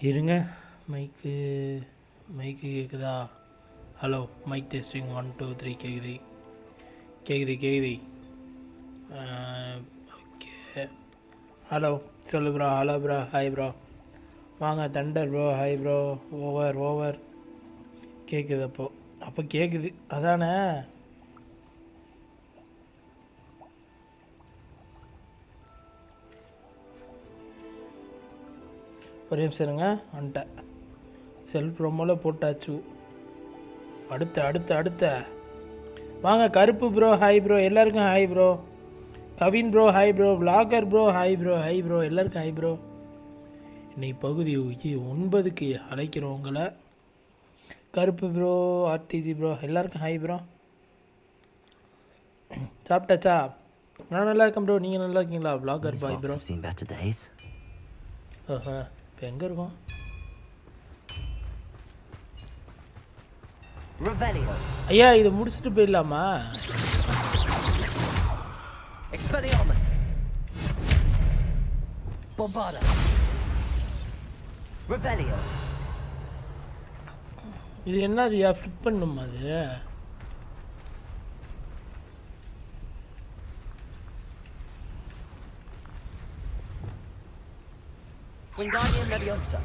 இருங்க. மைக்கு மைக்கு கேட்குதா? Hello, mic testing 1 2 3 கேட்குது கேட்குது கேட்குது. ஓகே. ஹலோ சொல்லு bro. Hello bro. Hi bro. வாங்க Thunder bro. Hi bro. Over over கேட்குது. அப்போ கேட்குது அதானே. ஒரு நிமிஷம் இருங்க, வந்துட்டேன். செல்ஃப் ப்ரோமோவில் போட்டாச்சு. அடுத்த வாங்க. கருப்பு ப்ரோ ஹாய் ப்ரோ. எல்லாருக்கும் hi bro. Kavin bro hi bro. Vlogger bro hi bro. Hi bro. எல்லாருக்கும் ஹாய் ப்ரோ. இன்னைக்கு பகுதி 9க்கு அழைக்கிறோம் உங்களை. கருப்பு ப்ரோ, ஆர்டிஜி ப்ரோ, எல்லாருக்கும் ஹாய் ப்ரோ. சாப்பிட்டாச்சா? நான் நல்லா இருக்கேன் ப்ரோ. நீங்கள் நல்லா இருக்கீங்களா? Vlogger bye bro. ஆஹா, இப்போ எங்கே இருக்கோம்? ஐயா, இதை முடிச்சுட்டு போயிடலாமா? Expelliarmus. Bombarda. Revelio. இது என்னதுயா? ஃபிளிப் பண்ணுமா அது? Wingardium Leviosa.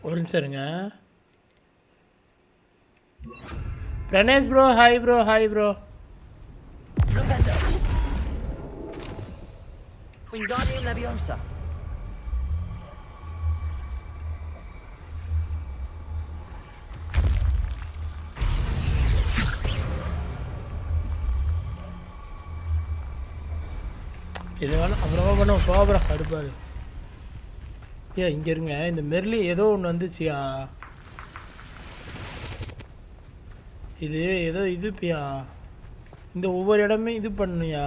ஒரு நிமிஷம் இருங்க. Pranesh bro hi bro. Hi bro. Wingardium Leviosa. இது வேணாம், அப்புறமா பண்ணுவோம். போகிறோம் அடுப்பாரு. ஏன் இங்கே இருங்க. இந்த மெர்லி ஏதோ ஒன்று வந்துச்சியா? இது ஏதோ இதுப்பியா? இந்த ஒவ்வொரு இடமே இது பண்ணுயா?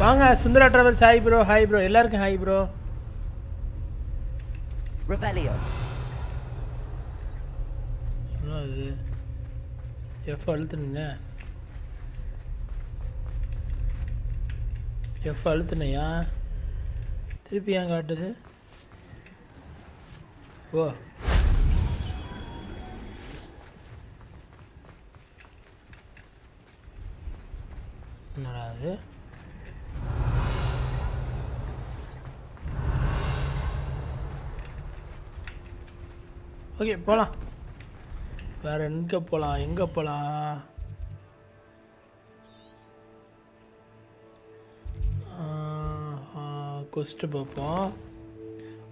வாங்க Sundara travels hi bro. Hi bro. எல்லாருக்கும் ஹாய் ப்ரோ. Revelio. என்ன அது? எஃப் அழுத்துனீங்க. எஃப் அழுத்துனையா? திருப்பி ஏன் காட்டுது? ஓ, என்னடா அது? ஓகே போகலாம். வேறு எங்கே போகலாம்? எங்கே போகலாம்? கொஸ்ட்டு பார்ப்போம்.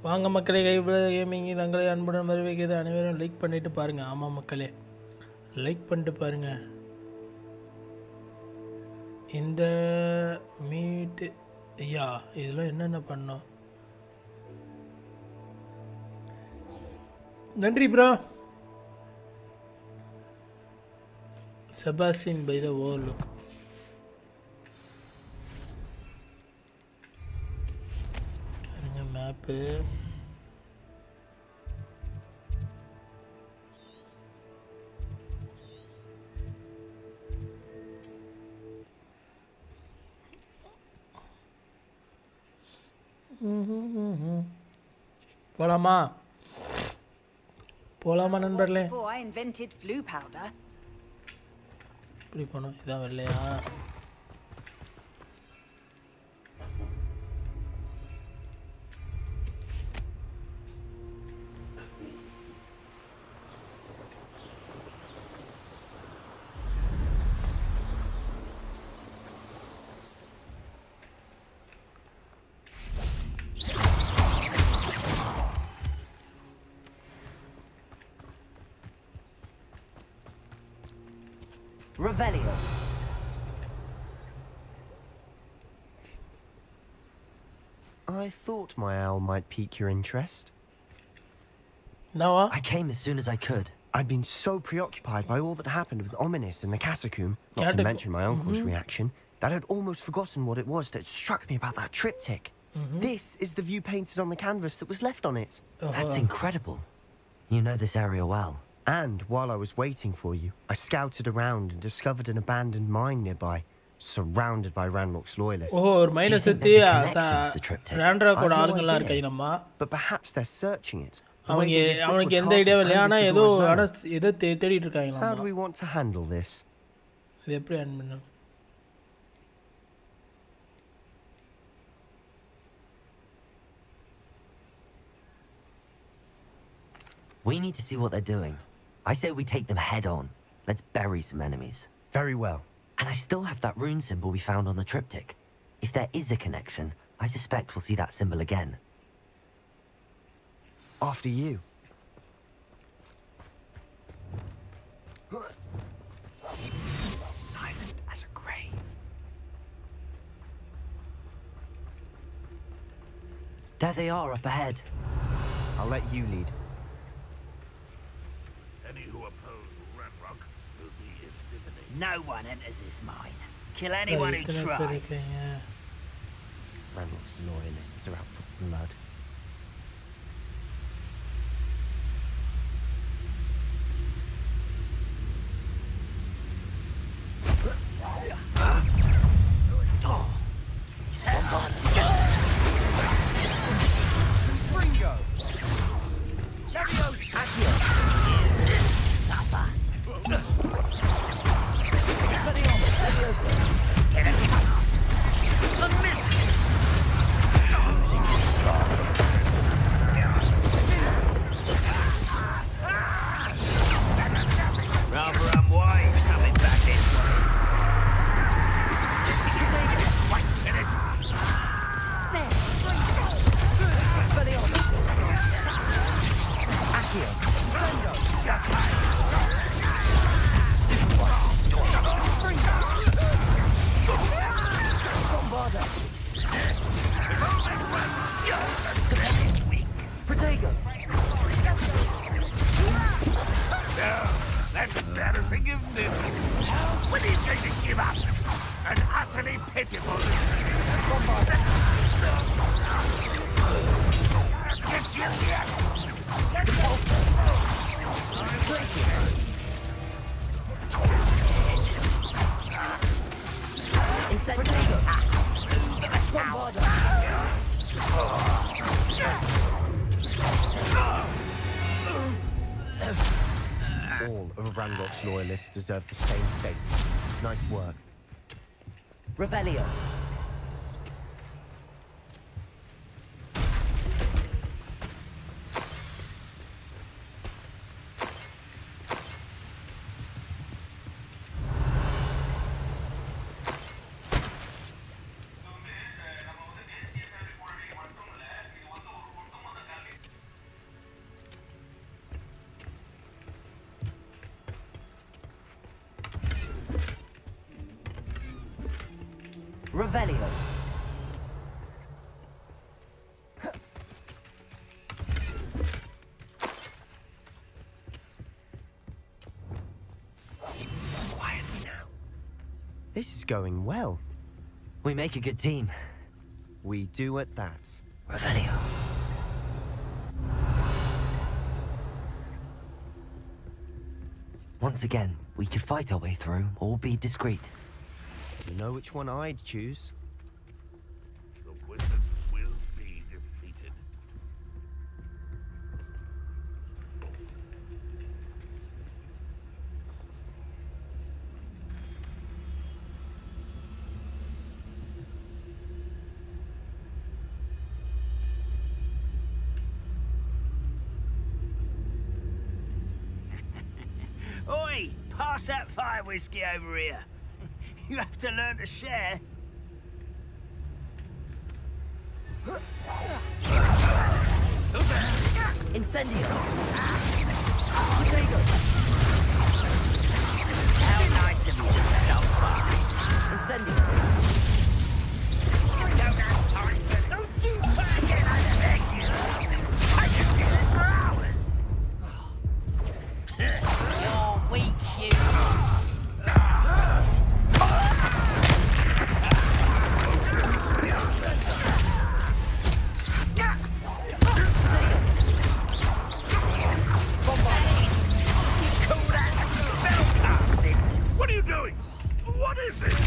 வாங்க மக்களே. கைவிட கேமிங் தங்களை அன்புடன் வரவேற்கிறது. அனைவரும் லைக் பண்ணிவிட்டு பாருங்கள். ஆமாம் மக்களே, லைக் பண்ணிட்டு பாருங்கள். இந்த மீட்டு ஐயா இதெல்லாம் என்னென்ன பண்ணோம்? நன்றி bro. Sebastian by the overlook. Map போலாமா? போலாமா நண்பர்களே? இப்படி போனோம். இதான் வரலையா? Revelio. I thought my owl might pique your interest. No. I came as soon as I could. I'd been so preoccupied by all that happened with Ominis and the catacomb, not to mention my uncle's reaction. that I'd almost forgotten what it was that struck me about that triptych. This is the view painted on the canvas that was left on it. That's incredible. You know this area well. And while I was waiting for you, I scouted around and discovered an abandoned mine nearby, surrounded by Ranrock's loyalists. ஒரு மைனை Do you think சுத்தி there's a connection to the triptych? ராண்ட்ராக்கோட I've no ஆளுங்கள்லாம் idea. இருக்காங்க நம்ம But perhaps they're searching it. The way அவங்க they did அவனுக்கு Brookwood எந்த ஐடியாவும் இல்லை Castle ஆனால் and ஏதோ Isidor's ஆனால் Manor. ஏதோ தேடிட்டு How do இருக்காங்களாம் we want to handle this? இது எப்படி ஹேண்ட் பண்ணணும் We need to see what they're doing. I say we take them head on. Let's bury some enemies. Very well. And I still have that rune symbol we found on the triptych. If there is a connection, I suspect we'll see that symbol again. After you. Silent as a grave. There they are up ahead. I'll let you lead. Any who oppose Ranrock will be eliminated. No one enters this mine. Kill anyone who இத்தனை பேர் tries. இருக்காங்க Ranrock's loyalists are out for blood. Rather unwise coming back this way. That's embarrassing, isn't it? When he's going to give up. An utterly pitiful. Yes, yes, yes. All of Ranrock's loyalists deserve the same fate. Nice work. Revelio. Revelio. Quietly now. This is going well. We make a good team. We do at that. Revelio. Once again, we could fight our way through or be discreet. You know which one I'd choose? The wizard will be defeated. Oi! Pass that fire whiskey over here. You have to learn to share. Incendio. How nice of you to stop by. Incendio. Don't have time for... Don't do that again, I beg you. I can do this for hours. You're weak, you. is this?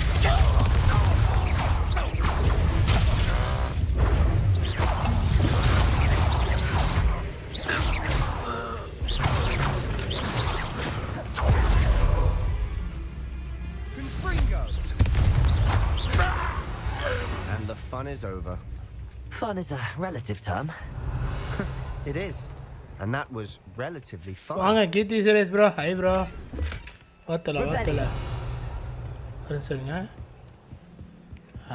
And the fun is over. Fun is a relative term. It is. And that was relatively fun. வாங்க Keerthi Suresh bro hi bro Wattala சொல்லுங்க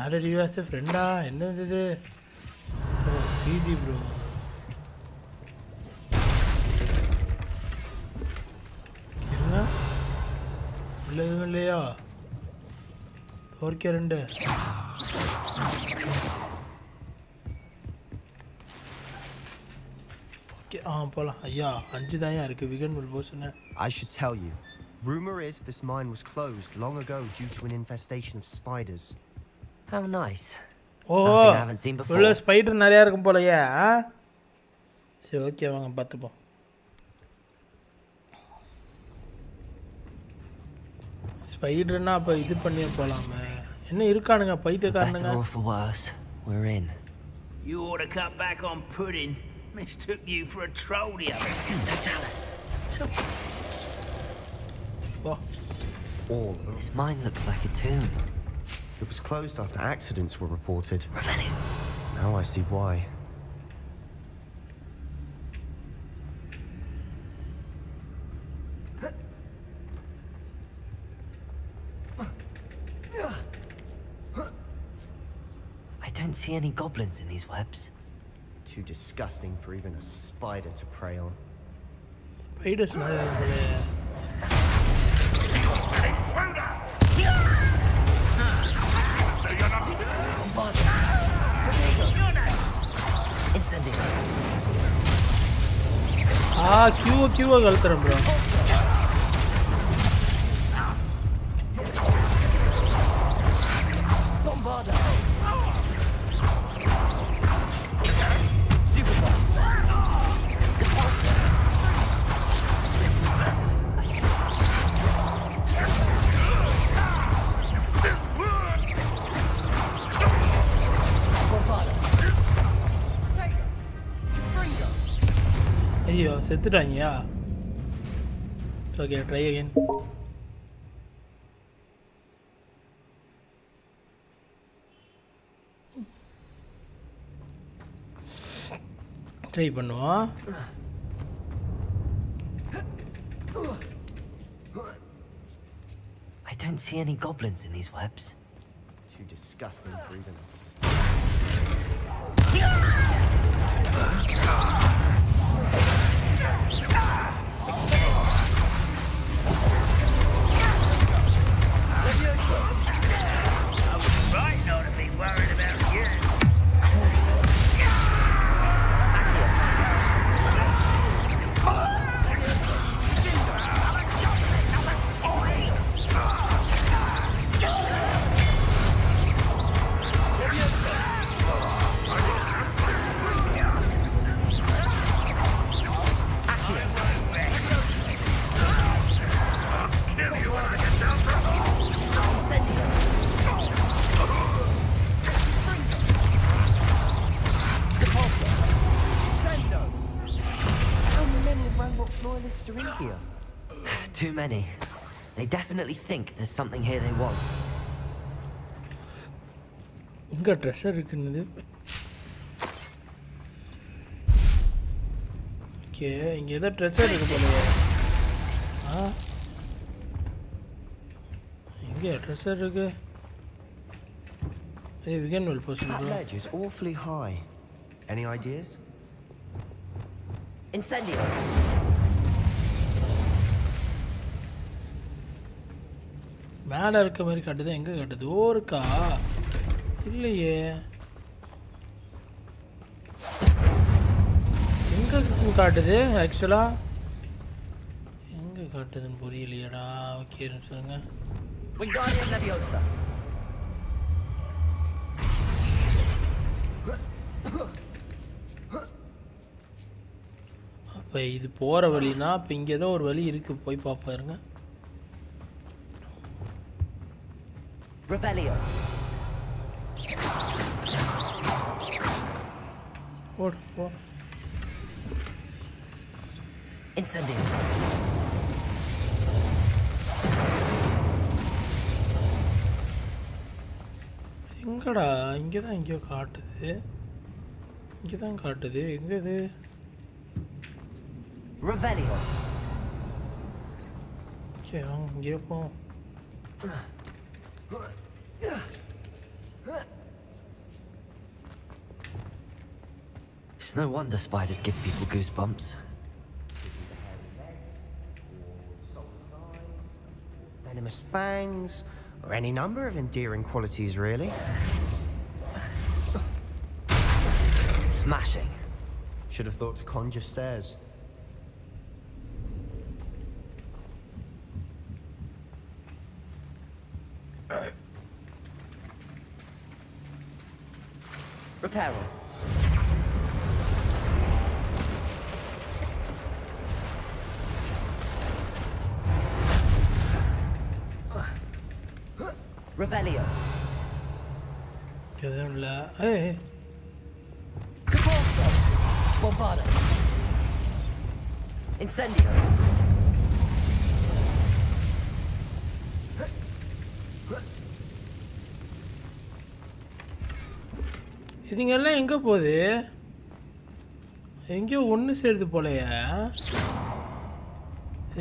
already US ஃப்ரெண்டா என்ன இது CG bro என்ன உள்ள எதுவும் இல்லையா okay 2 போலாம் ஐயா 5 தான் இருக்கு விகன் வில் போஸ்னா I should tell you. Rumor is this mine was closed long ago due to an infestation of spiders. How nice. Oh Nothing I haven't seen before. உள்ள ஸ்பைடர் நிறைய இருக்கும் போலயே சரி ஓகே வாங்க பார்த்துப்போம் ஸ்பைடர்னா அப்ப இது பண்ணி போலாமே என்ன இருக்கானுங்க பைத்தியக்காரனுங்க Better or for worse, we're in. You ought to cut back on pudding. Mistook you for a troll the other day. Don't tell us. போ All. This mine looks like a tomb. It was closed after accidents were reported. Revenue. Now I see why. I don't see any goblins in these webs. Too disgusting for even a spider to prey on. Spiders நிறைய இருக்குல்ல Intruder! No, you're not. Incendio. கியூவை கழுத்துறேன் bro ஐயோ செத்துட்டாங்கயா okay try again try பண்ணுவோம் I don't see any goblins in these webs. Too disgusting for even a I was right not to be worried about you. loyalists are in here. Too many. They definitely think there's something here they want. இங்கே dresser இருக்குன்னு okay இங்கே ஏதோ dresser இருக்கு போலயே இங்கே dresser இருக்கு ஏய் vegan will post That ledge is awfully high. Any ideas? Incendio. மேலே இருக்க மாதிரி காட்டுது எங்கே காட்டுது ஓ இருக்கா இல்லையே எங்கே காட்டுது ஆக்சுவலாக எங்கே காட்டுதுன்னு புரியலையடா ஓகே சொல்லுங்க Wingardium Leviosa. அப்போ இது போகிற வழினா இப்போ இங்கே ஏதோ ஒரு வழி இருக்குது போய் பார்ப்பாருங்க Revelio. ஓடு போ. Incendio. எங்கடா இங்கே தான் எங்கேயோ காட்டுது. இங்கே தான் காட்டுது. எங்கே இது? Revelio. சரி வாங்க இங்கே போவோம். It's no wonder spiders give people goosebumps. Venomous fangs, or any number of endearing qualities, really. Smashing. Should have thought to conjure stairs. Reparo. Revelio. எதுவும் இல்லை. ஏய் Capulso. Bombarda. Incendio. இதுங்கெல்லாம் எங்கே போகுது? எங்கேயோ ஒன்று சேருது போலையா?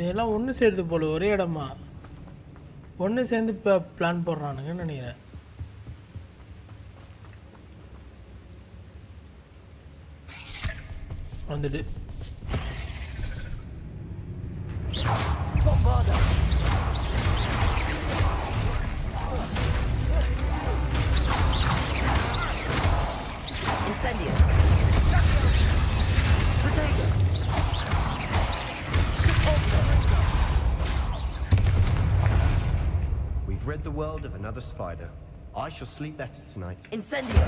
இதெல்லாம் ஒன்று சேருது போல ஒரே இடமா. ஒன்று சேர்ந்து இப்போ பிளான் போடுறானுங்கன்னு நினைக்கிறேன். வந்துட்டு Bombarda. Incendio. Protego. Capulso. We've rid the world of another spider. I shall sleep better tonight. Incendio.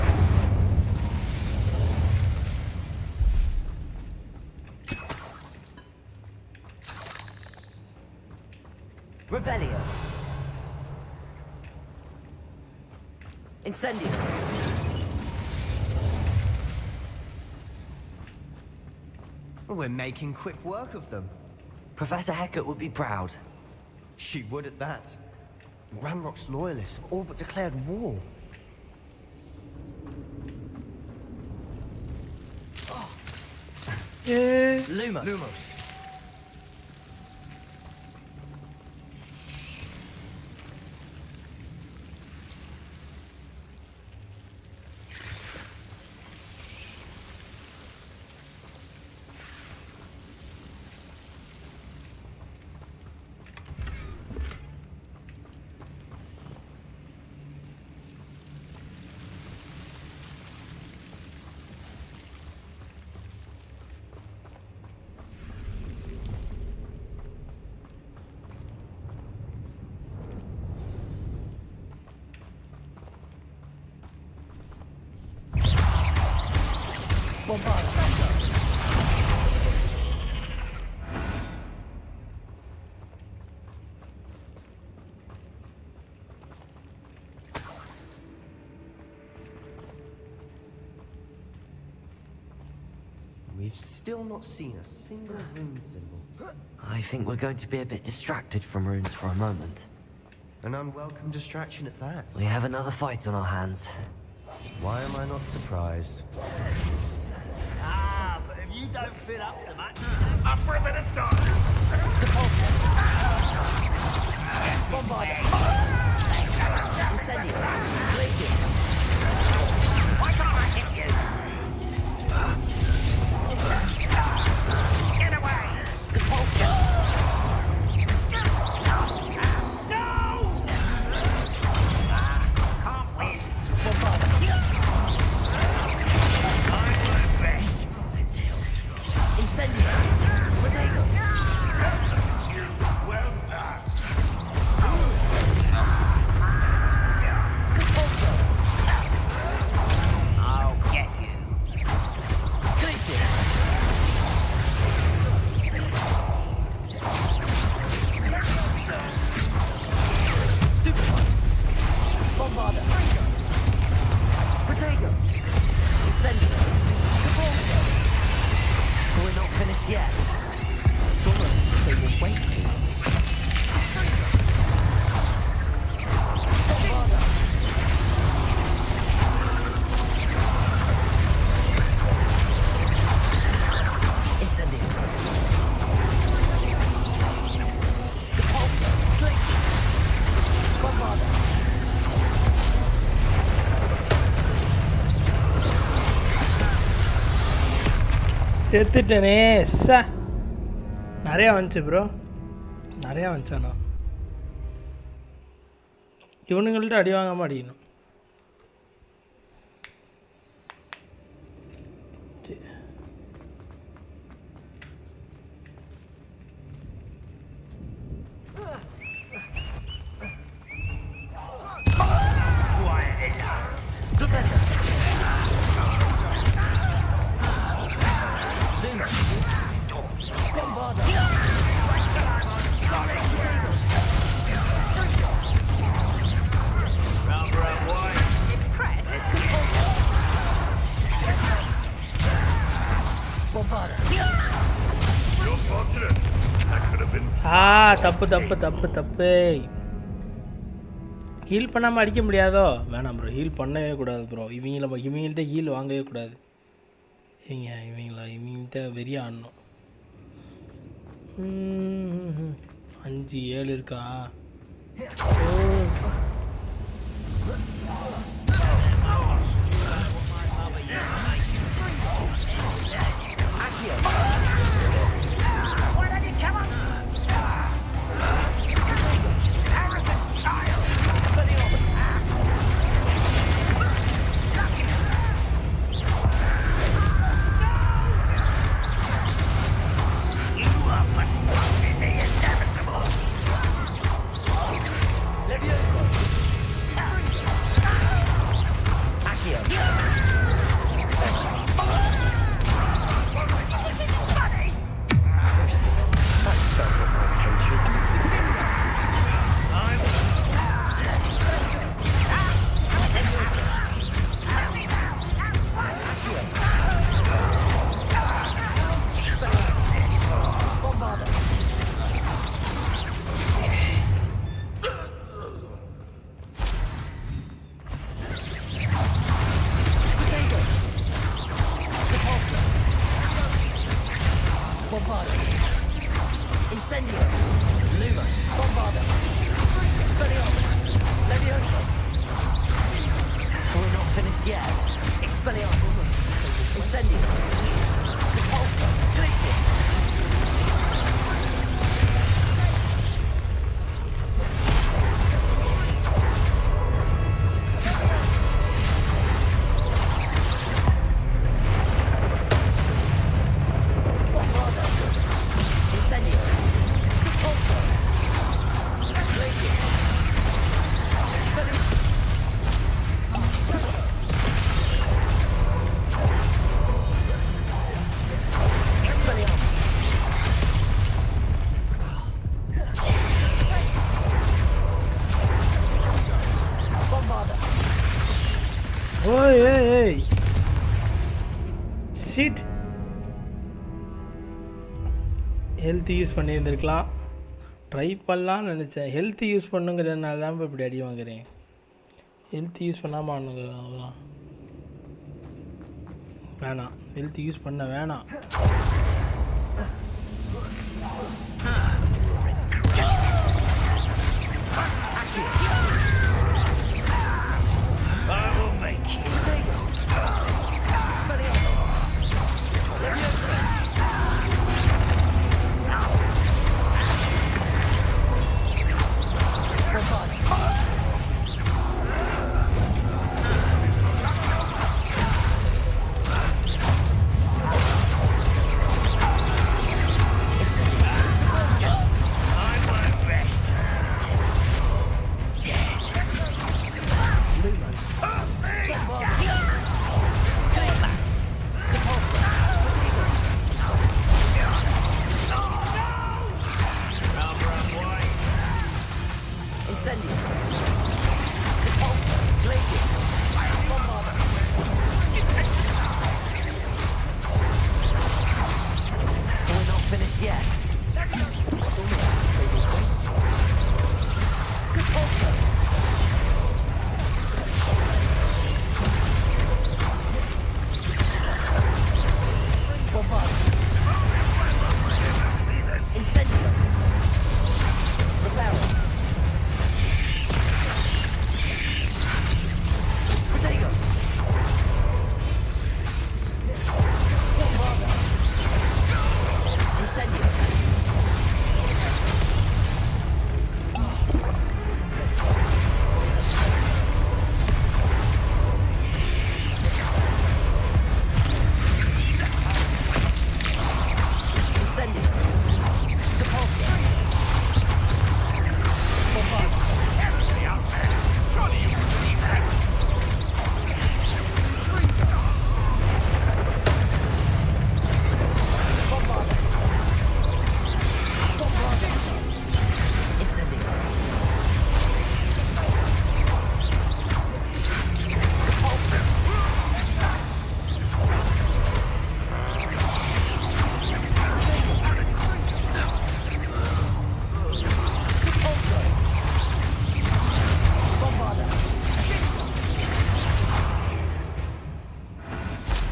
Revelio. Incendio. We're making quick work of them. Professor Hecat would be proud. She would at that. Ranrock's loyalists have all but declared war. Lumos. Lumos. We've still not seen a single rune symbol. I think we're going to be a bit distracted from runes for a moment. An unwelcome distraction at that. We have another fight on our hands. Why am I not surprised? Ah, but if you don't fill up so much, Up for a bit of dog. Incendio. Glacius. why can't I hit you? Get away! Capulso. No! Can't win. I learned best. Incendio. Protego. Well done. Capulso. I'll get you. Glacius. Bombarda. Protego. Incendio. Cabaldo. We're not finished yet. It's almost as if they were waiting. Bombarda. Incendio. Cabaldo. Glacier. Bombarda. செத்துட்டேனே ச நிறையா வந்துச்சு bro, நிறையா வந்துச்சாண்ணா. இவனுங்கள்ட்ட அடி வாங்காமல் அடிக்கணும். You're fortunate. That could have been தப்பு தப்பு தப்பு தப்பு. ஹீல் பண்ணாமல் அடிக்க முடியாதோ? வேணாம் ப்ரோ, ஹீல் பண்ணவே கூடாது ப்ரோ. இவங்கள்ட்ட ஹீல் வாங்கவே கூடாது. இவங்கள்ட்ட வெறியா ஆடணும். 5 7 இருக்கா? Why don't you come on? Arrogant child. Study on. You are but one in the inevitable. Levioso. Accio. That spell got my attention. Bombarda. Incendio. Lumos. Bombarda. Expelliarmus. Levioso. We're not finished yet. Expelliarmus. Incendio. Repulsor. Glacier. Bombarda. Incendio. Repulsor. Glacier. Expelliarmus. Expelliarmus. Bombarda. ஓய் ஏய் ஏய் shit. Health use பண்ணியிருந்துருக்கலாம். Try பண்ணலான்னு நினச்சேன். Health use பண்ணுங்கிறதுனால தான் இப்படி அடி வாங்குறேன். ஹெல்த் யூஸ் பண்ணாமல் ஆனுங்க அதெல்லாம் வேணாம். ஹெல்த் யூஸ் பண்ண வேணாம். I will make you. Expelliarmus. Levioso. Bombarda. I won't rest until you're dead. Lumos. Perfect! Climaxed. Repulsor. Rubber and white. Incendio. Repulsor. Glaciers! We're not finished yet. Incendio! Reparo! Potato! Incendio! Incendio! Depulso! Everybody out there! Surely you can believe that! Incendio!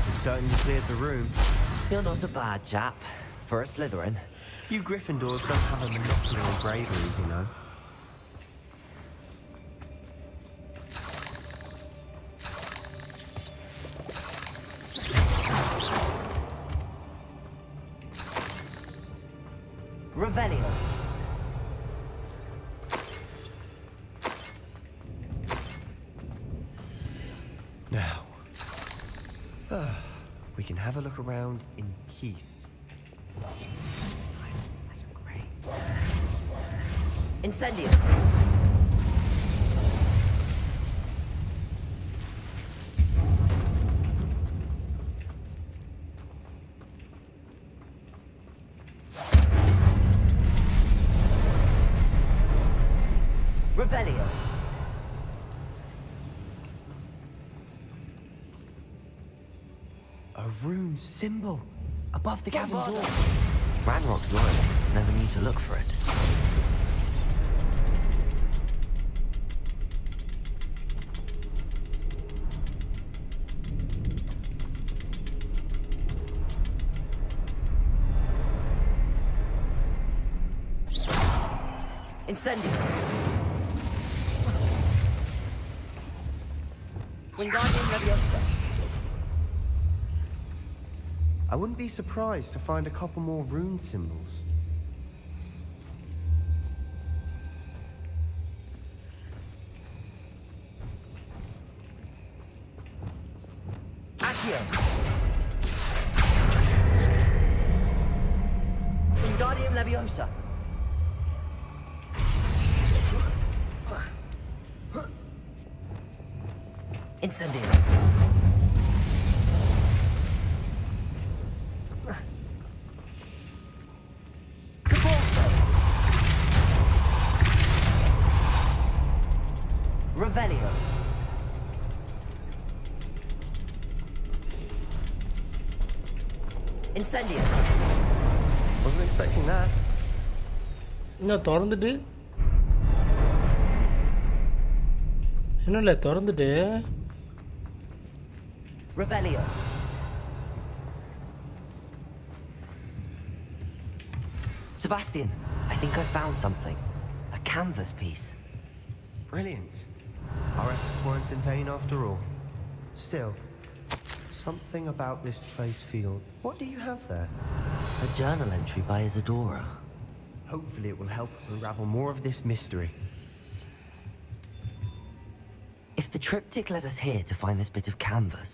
You certainly cleared the room. You're not a bad chap. For a Slytherin. You Gryffindors don't have a monopoly on bravery, you know. Revelio. Now, we can have a look around in peace. Incendio. Revelio. A rune symbol above the cabin door. Ranrock's loyalists never need to look for it. Incendio. Wingardium Leviosa. I wouldn't be surprised to find a couple more rune symbols. Accio. Wingardium Leviosa. Incendio. Depulso. Revelio. Incendio. Wasn't expecting that. இன்னும் திறந்துட்டு இன்னும் இல்லை திறந்துட்டு Revelio. Sebastian, I think I found something. A canvas piece. Brilliant. Our efforts weren't in vain after all. Still, something about this place feels... What do you have there? A journal entry by Isadora. Hopefully it will help us unravel more of this mystery. If the triptych led us here to find this bit of canvas,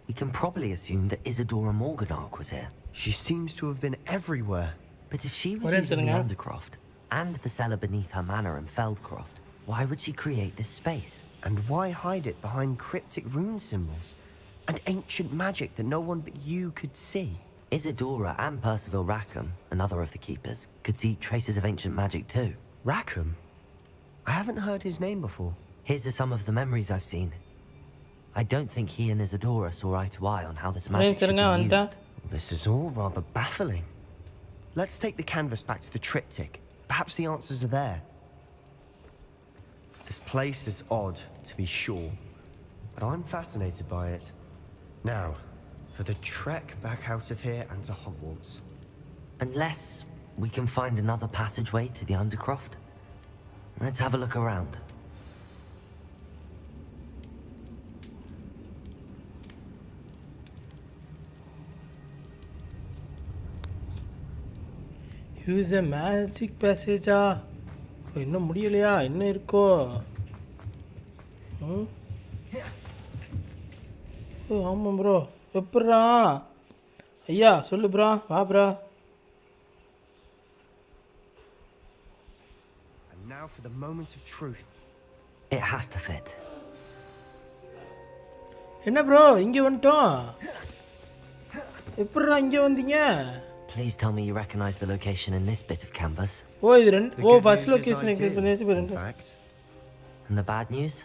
we can probably assume that Isadora Morganach was here. She seems to have been everywhere. But if she was What using the incident? Undercroft and the cellar beneath her manor in Feldcroft, why would she create this space? And why hide it behind cryptic rune symbols? And ancient magic that no one but you could see? Isadora and Percival Rackham, another of the keepers, could see traces of ancient magic too. Rackham? I haven't heard his name before. Here's some of the memories I've seen. I don't think he and Isadora saw eye to eye on how this magic should be used. This is all rather baffling. Let's take the canvas back to the triptych. Perhaps the answers are there. This place is odd, to be sure, but I'm fascinated by it. Now, for the trek back out of here and to Hogwarts. Unless we can find another passageway to the Undercroft. Let's have a look around. Use a magic பேசேஜா? இன்னும் முடியலையா? இன்னும் இருக்கோ? ஓ ஆமாம் bro. எப்பட்றா? ஐயா சொல்லு ப்ரா. வா ப்ரா. And now for the moment of truth. It has to fit. என்ன ப்ரோ இங்கே வந்துட்டோம்? எப்பட்றா இங்கே வந்தீங்க? Please tell me you recognize the location in this bit of canvas. ஓ இது ஃபர்ஸ்ட் லொகேஷன் எக்ஸ்பிரஸ் பண்ணிட்டு போறேன். And the bad news?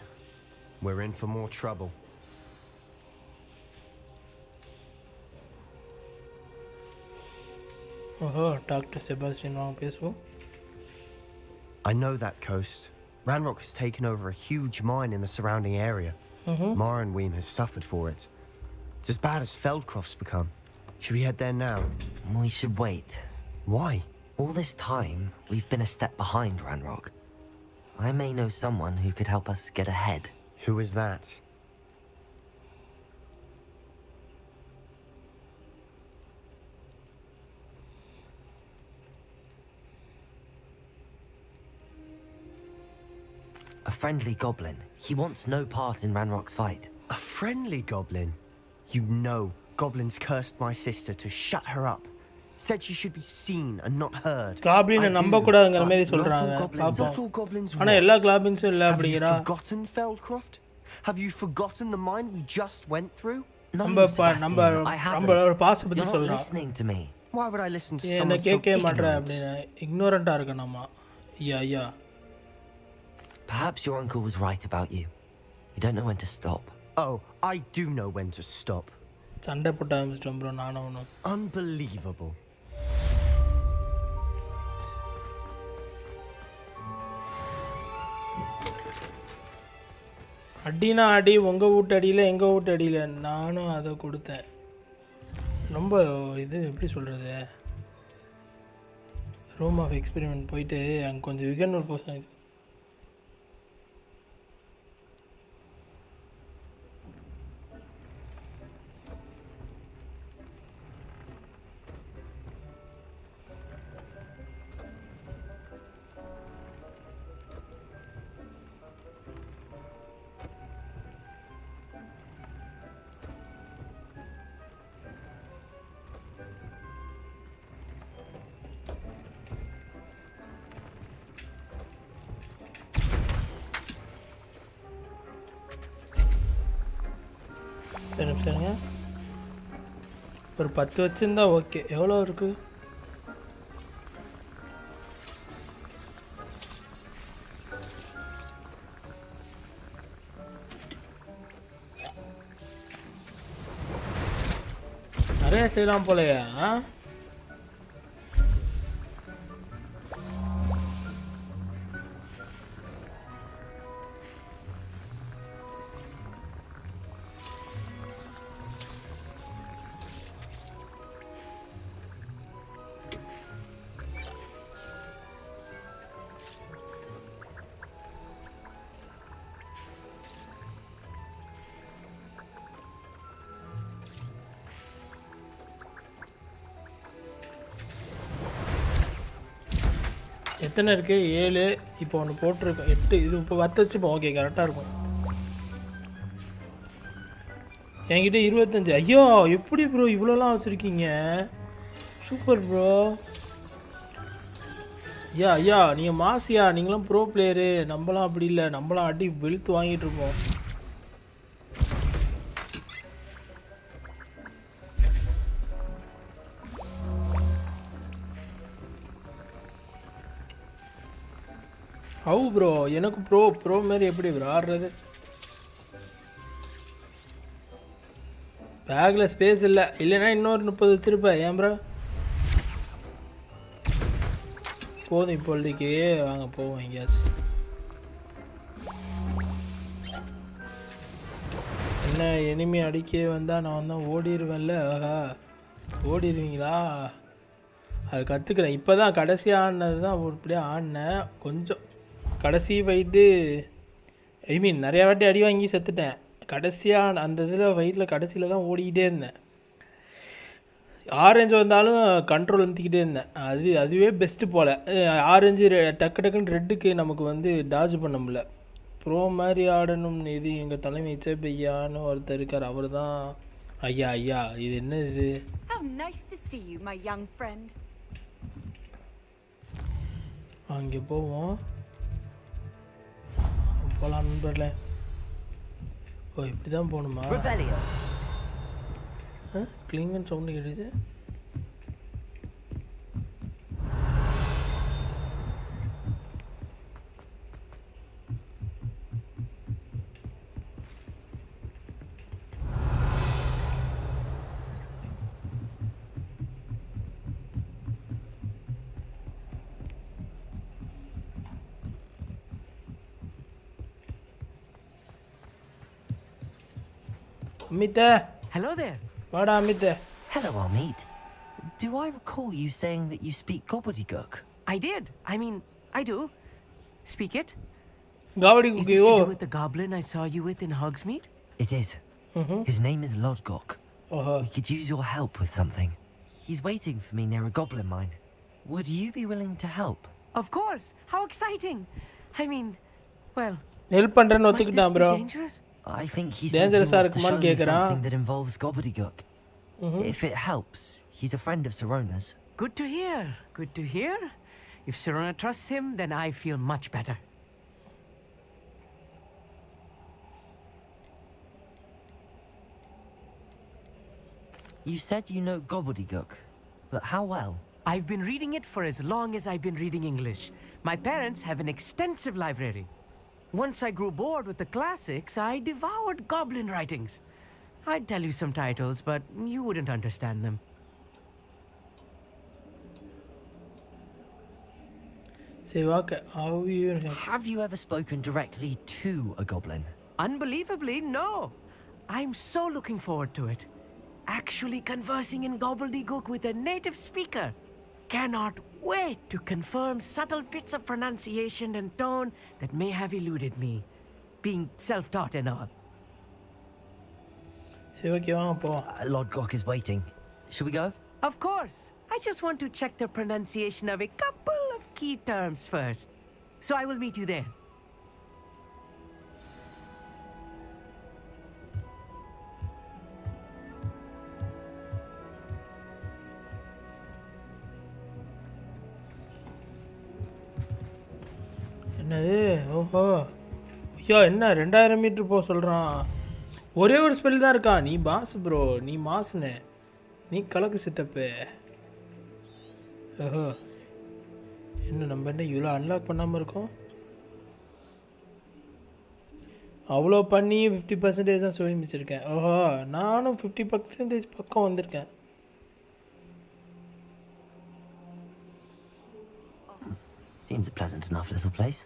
We're in for more trouble. ஓஹோ டாக்டர் செபாஸ்டியன் வாங்க பேசுவோம். I know that coast. Ranrock has taken over a huge mine in the surrounding area. Mornweem has suffered for it. It's as bad as Feldcroft's become. Should we head there now? We should wait. Why? All this time, we've been a step behind Ranrock. I may know someone who could help us get ahead. Who is that? A friendly goblin. He wants no part in Ranrock's fight. A friendly goblin? You know, goblins cursed my sister to shut her up. Said she should be seen and not heard. காப்ளினை நம்ப கூடாதுங்கற மாதிரி சொல்றாங்க. Not all goblins. ஆனா எல்லா காப்ளின்ஸும் இல்ல அப்படிங்கறா. Have you forgotten Feldcroft? Have you forgotten the mine we just went through? நம்ம pass பத்தி சொல்றா. You're not listening to me. Why would I listen to someone so ignorant? என்ன கேட்க மாட்டற ignorant? அப்படினா ignorant-ஆ இருக்கணுமா? Yeah. Perhaps your uncle was right about you. You don't know when to stop. Oh, I do know when to stop. சண்டை போட ஆரம்பிச்சிட்டோம் bro நானும். Unbelievable. அடினா அடி உங்கள் வீட்டு அடியில் எங்கள் வீட்டு அடியில் நானும் அதை கொடுத்தேன். ரொம்ப இது எப்படி சொல்கிறது, ரூம் ஆஃப் எக்ஸ்பெரிமெண்ட் போயிட்டு அங்கே கொஞ்சம் விகன் ஒரு போர்ஷன் சரிங்க. ஒரு 10 வச்சுருந்தா ஓகே. எவ்வளோ இருக்குது? நிறைய செய்யலாம் போலையா? எத்தனை இருக்குது? 7. இப்போ ஒன்று போட்டிருக்கோம் 8. இது இப்போ 10 வச்சுப்போம். ஓகே கரெக்டாக இருக்கும். என்கிட்ட 25. ஐயோ எப்படி ப்ரோ இவ்வளோலாம் வச்சுருக்கீங்க? Super bro. ஐயா நீங்கள் மாசியா, நீங்களும் ப்ரோ பிளேயரு. நம்மளாம் அப்படி இல்லை, நம்மளாம் அடி வெளுத்து வாங்கிட்டு இருக்கோம். How bro? எனக்கு ப்ரோ மாரி எப்படி ப்ரோ ஆடுறது? பேக்கில் ஸ்பேஸ் இல்லை, இல்லைன்னா இன்னொரு 30 வச்சுருப்பேன். ஏன் ப்ரோ? போதும் இப்போதைக்கு, வாங்க போவோம் எங்கேயாச்சும். என்ன எனிமி அடிக்க வந்தால் நான் வந்து ஓடிடுவேன்ல. ஆஹா, ஓடிடுவீங்களா? அது கற்றுக்குறேன். இப்போ தான் கடைசியாக ஆடினது தான் அப்படியே ஆடினேன். கொஞ்சம் கடைசி ஃபைட்டு, ஐ மீன் நிறையா வாட்டி அடி வாங்கி செத்துட்டேன். கடைசியாக அந்த இதில் ஃபைட்டில் கடைசியில் தான் ஓடிக்கிட்டே இருந்தேன். ஆரஞ்சு வந்தாலும் கண்ட்ரோல் வந்துக்கிட்டே இருந்தேன். அதுவே பெஸ்ட்டு போல். ஆரஞ்சு டக்கு டக்குன்னு ரெட்டுக்கு நமக்கு வந்து டாஜ் பண்ண முடியல. ப்ரோ மாதிரி ஆடணும்னு இது எங்கள் தலைமை பையான்னு ஒருத்தர் இருக்கார். அவர் தான் ஐயா ஐயா இது என்ன இது? How nice to see you, my young friend. அங்கே போவோம், போகலாம் நண்பர்ல. ஓ இப்படி தான் போகணுமா? கிளிங்கன் சவுண்டு கேட்டுச்சு. அமித்த, Hello there. வாடா அமித்த. Hello, Amit. Do I recall you saying that you speak gobbledygook? I did. I mean, I do. Speak it. Kavadi Is cookie. this oh to do with the goblin I saw you with in Hogsmeade? It is. His name is Lodgok. ஓஹோ, We could use your help with something. He's waiting for me near a goblin mine. Would you be willing to help? Of course. How exciting. I mean, well, help பண்ணுறேன்னு might this ஒத்துக்கிட்டான் be bro. dangerous? I think he simply Dangerous wants to show இருக்குமான்னு me கேக்குறான். something that involves gobbledygook. If it helps, he's a friend of Sirona's. Good to hear. Good to hear. If Sirona trusts him, then I feel much better. You said you know gobbledygook, but how well? I've been reading it for as long as I've been reading English. My parents have an extensive library. Once I grew bored with the classics, I devoured goblin writings. I'd tell you some titles, but you wouldn't understand them. சரி வாக்க அவ்வியூ. Have you ever spoken directly to a goblin? Unbelievably, no. I'm so looking forward to it. Actually conversing in gobbledygook with a native speaker. Cannot wait to confirm subtle bits of pronunciation and tone that may have eluded me, being self-taught and all. சரி okay வாங்க போவோம். Lodgok is waiting. Should we go? Of course. I just want to check the pronunciation of a couple of key terms first. So I will meet you there. என்னது? ஓஹோ ஐயா, என்ன 2000 metre போக சொல்கிறான்? ஒரே ஒரு ஸ்பெல் தான் இருக்கான். நீ பாஸ் ப்ரோ, நீ மாசுனே, நீ கலக்கு சித்தப்பு. ஓஹோ, இன்னும் நம்ம என்ன இவ்வளோ அன்லாக் பண்ணாமல் இருக்கோம்? அவ்வளோ பண்ணி 50% தான் சொல்லி முடிச்சிருக்கேன். ஓஹோ, நானும் 50% பக்கம் வந்திருக்கேன். Seems a pleasant enough little place.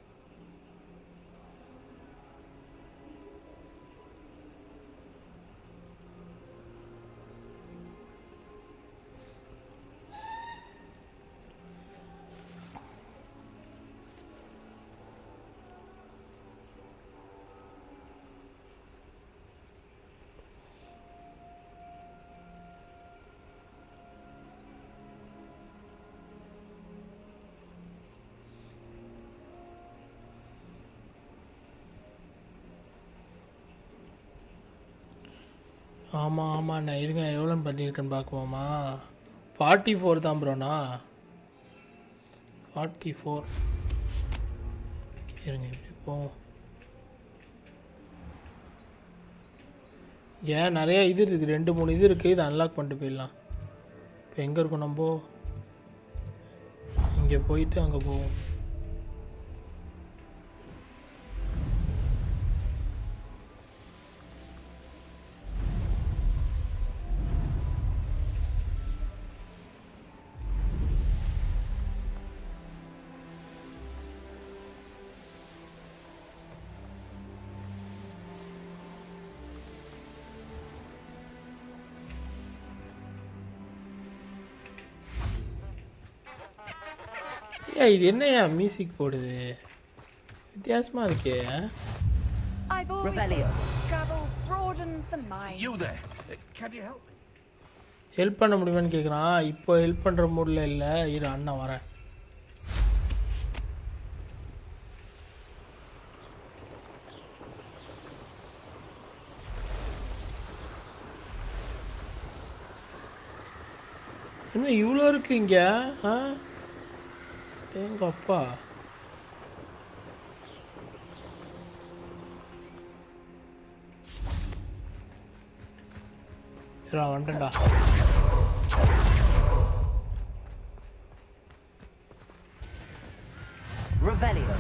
ஆமாம் ஆமாண்ணா, இருங்க எவ்வளோ பண்ணியிருக்கேன்னு பார்க்குவோமா? 44 தான் ப்ரோண்ணா, 44. இருங்க இப்படி போவோம். ஏன் நிறையா இது இருக்குது, 2-3 இது இருக்குது. இதை அன்லாக் பண்ணிட்டு போயிடலாம். இப்போ எங்கே இருக்கும் நம்ம? இங்கே போயிட்டு அங்கே போவோம். ஏய் இது என்னையா மியூசிக் போடுது வித்தியாசமா இருக்கே I've always thought travel broadens the mind. You there? Can you help me? Help பண்ண முடியுமான்னு கேட்குறான் இப்போ ஹெல்ப் பண்ணுற மூடில் இல்லை இரு அண்ணன் வரேன் என்ன இவ்வளோ இருக்கு இங்கே எங்கள் அப்பா வந்துட்டா Revelio.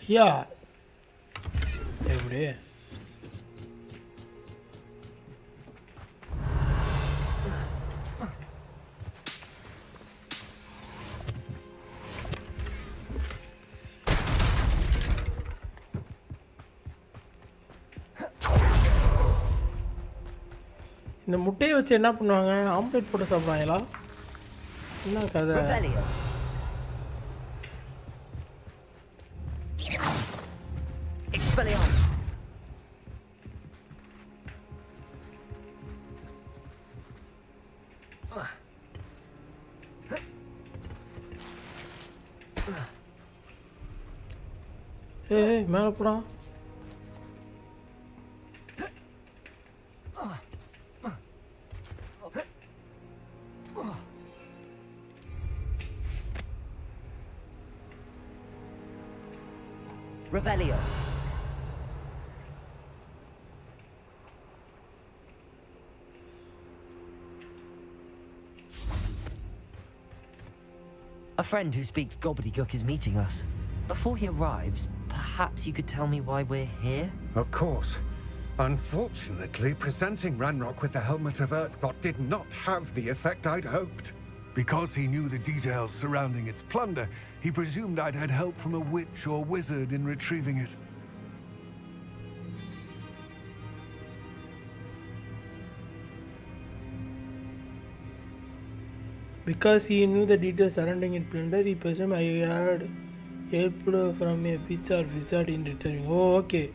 ஐயா எப்படி இந்த முட்டையை வச்சு என்ன பண்ணுவாங்க ஆம்லேட் போட்டு சாப்பிடுவாங்களா என்ன கதை Revelio. Expelliarmus. ஏய் மேலே போடா Revelio. A friend who speaks gobbledygook is meeting us. Before he arrives, perhaps you could tell me why we're here? Of course. Unfortunately, presenting Ranrock with the Helmet of Urtkot did not have the effect I'd hoped. Because he knew the details surrounding its plunder, he presumed I'd had help from a witch or wizard in retrieving it. Because he knew the details surrounding its plunder, he presumed I had help from a witch or wizard in retrieving. Oh, okay.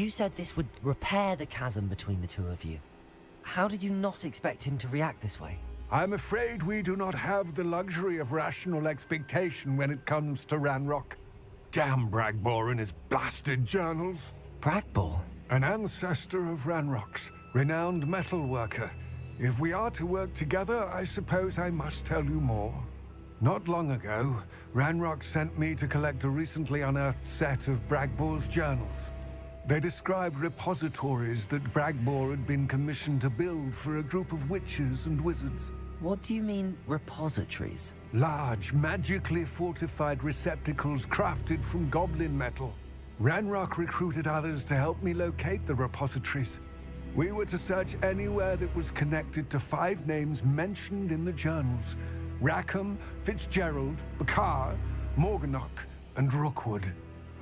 You said this would repair the chasm between the two of you. How did you not expect him to react this way? I'm afraid we do not have the luxury of rational expectation when it comes to Ranrock. Damn Bragbor and his blasted journals. Bragbor? An ancestor of Ranrock's, renowned metal worker. If we are to work together, I suppose I must tell you more. Not long ago, Ranrock sent me to collect a recently unearthed set of Bragbor's journals. They described repositories that Bragbor had been commissioned to build for a group of witches and wizards. What do you mean, repositories? Large, magically fortified receptacles crafted from goblin metal. Ranrock recruited others to help me locate the repositories. We were to search anywhere that was connected to 5 names mentioned in the journals. Rackham, Fitzgerald, Bakar, Morganach, and Rookwood.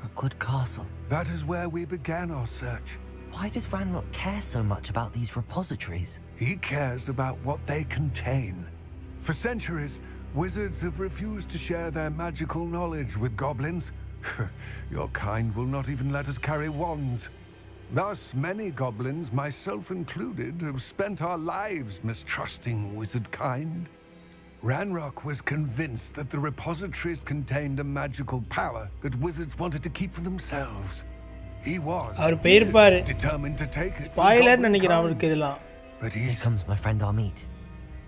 Rookwood Castle. That is where we began our search. Why does Ranrock care so much about these repositories? He cares about what they contain. For centuries, wizards have refused to share their magical knowledge with goblins. Your kind will not even let us carry wands. Thus, many goblins, myself included, have spent our lives mistrusting wizard kind. Ranrock was convinced that the repositories contained a magical power that wizards wanted to keep for themselves. He was determined to take it for goblin kind. But Here comes my friend Amit.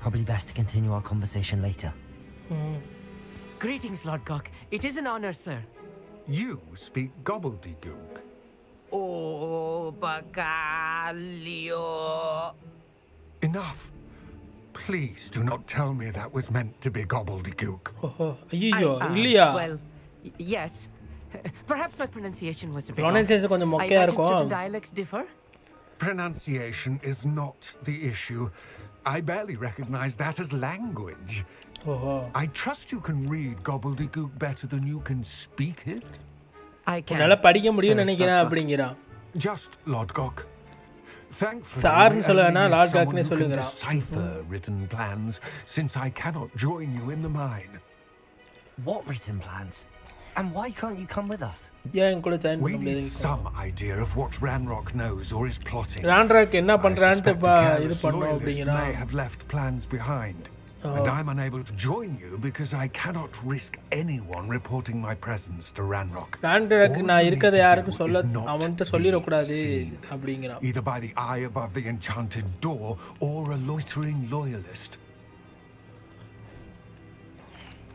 Probably best to continue our conversation later. Greetings, Lord Gok. It is an honor, sir. You speak gobbledygook. Oh, Bagalio. Enough. Please do not tell me that was meant to be gobbledygook. Well, yes. Perhaps my pronunciation was a bit off. I imagine certain dialects differ? Pronunciation is not the issue. I barely recognize that as language. I trust you can read gobbledygook better than you can speak it. I can. உன்னால படிக்க முடியும்னு Sir நினைக்கிறேன் Lodgok. அப்படிங்கிறான். Just Lodgok. Thankfully, சார்னு we சொல்ல only வேணா need Lord someone Gagné who can சொல்லுங்கறான். decipher written plans, since I cannot join you in the mine. What written plans? And why can't you come with us? ஏன் கூட join We பண்ண need முடியாது? some idea of what Ranrock knows or is plotting. ராண்ட்ராக் என்ன I பண்றான்ட்டு suspect the இது careless பண்ணோம் loyalist அப்படிங்கிறான். may have left plans behind. And I'm unable to join you because I cannot risk anyone reporting my presence to Ranrock. ராண்ட்ராக் All நான் you இருக்கதை need to யாருக்கும் do சொல்ல is not அவன்கிட்ட be சொல்லிடக்கூடாது seen. அப்படிங்கிறான். Either by the eye above the enchanted door or a loitering loyalist.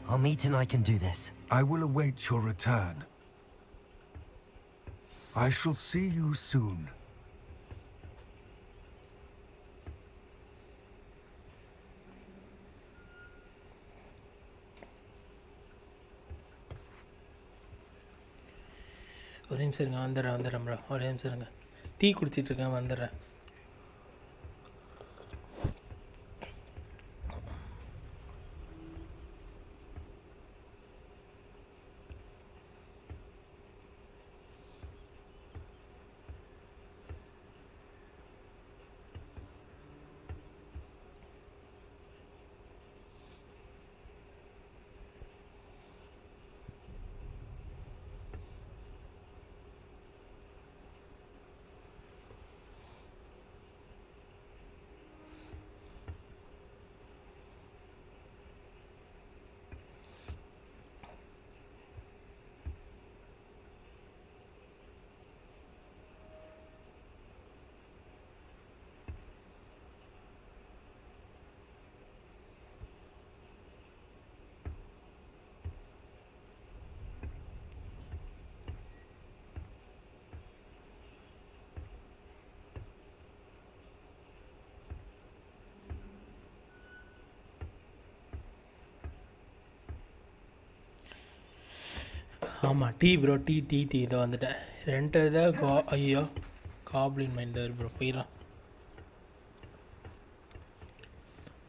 I'll meet and I can do this. I will await your return. I shall see you soon. ஒரே நிமிஷம் இருங்க, வந்துடுறேன் bro. ஒரே நிமிஷம் இருங்க, tea குடிச்சிட்டு இருக்கேன், வந்துடுறேன். ஆமாம், டீ ப்ரோ, டீ இதை வந்துட்டேன். ரெண்டு இதாக ஐயோ காப்ளின் மைண்டர் ப்ரோ, போயிடலாம்.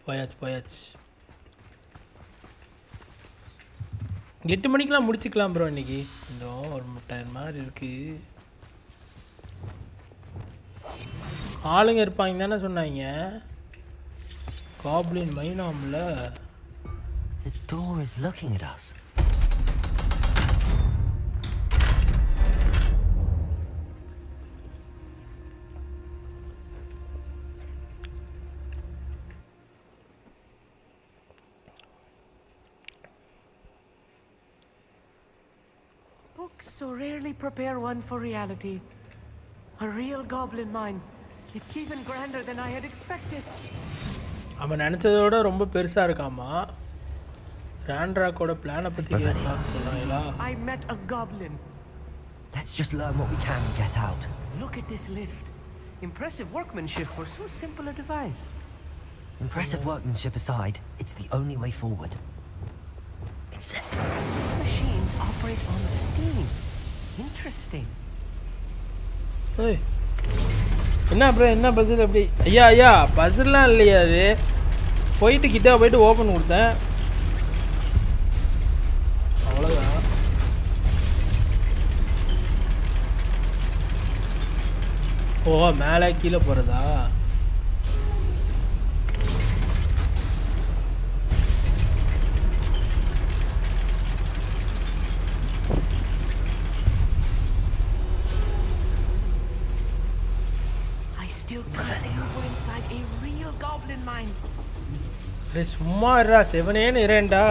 போயாச்சு 8 மணிக்கெலாம் முடிச்சுக்கலாம் ப்ரோ. இன்றைக்கி கொஞ்சம் ஒரு டைம் மாதிரி இருக்குது. ஆளுங்க இருப்பாங்க தானே சொன்னாங்க. காப்ளின் மைனாமில் The door is looking at us. Books so rarely prepare one for reality. A real goblin mine. It's even grander than I had expected. அவன் நினச்சதோட ரொம்ப பெருசாக இருக்காமா. ராண்ட்ராக்கோட பிளானை பற்றி சொன்னாங்களா? I met a goblin. Let's just learn what we can and get out. Look at this lift. Impressive workmanship for so simple a device. Impressive workmanship aside, it's the only way forward. These machines operate on steam. Interesting. ஏய், என்ன bro, என்ன பசில் அப்படி? ஐயா பசில்லாம் இல்லையா அது? போயிட்டு open கொடுத்தேன், அவ்வளோதான். ஓ, மேலே கீழே போகிறதா? Inside a real goblin mine. சும்மா இருடா, செவனேன்னு இரேண்டா.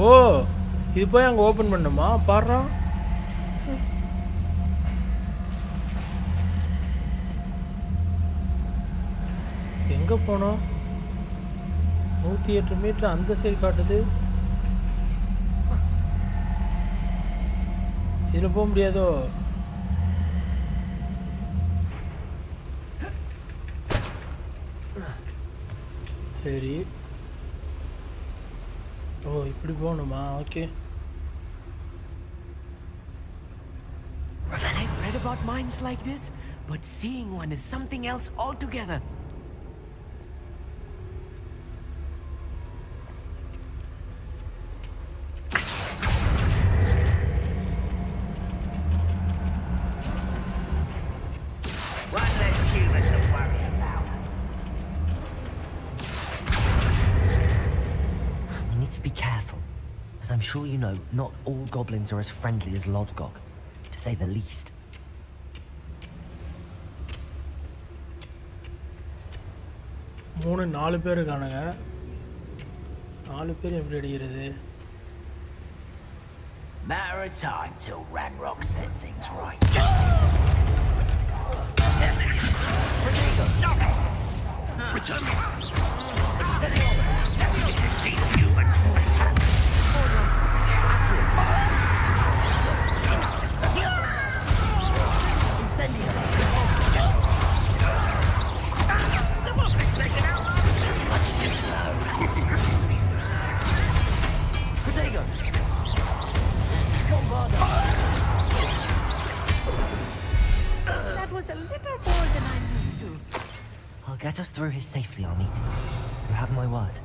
ஓ, இது போய் அங்கே ஓப்பன் பண்ணுமா? பாடுறா, எங்கே போனோம்? 108 மீட்டர் அந்த சைடு காட்டுது. இதில் போக முடியாதோ? சரி, ஓ இப்படி போகணுமா? Okay. I've read about mines like this, but seeing one is something else altogether. One less human to worry about. We need to be careful, as I'm sure you know, not all goblins are as friendly as Lodgok, to say the least. மூணு 4 பேர் இருக்கானுங்க. 4 பேர் எப்படி அடிக்கிறது? Matter of time till Ranrock sets things right. Stop it! Return me! Human flesh. That was a little more than I'm used to. I'll get us through here safely, Amit. You have my word.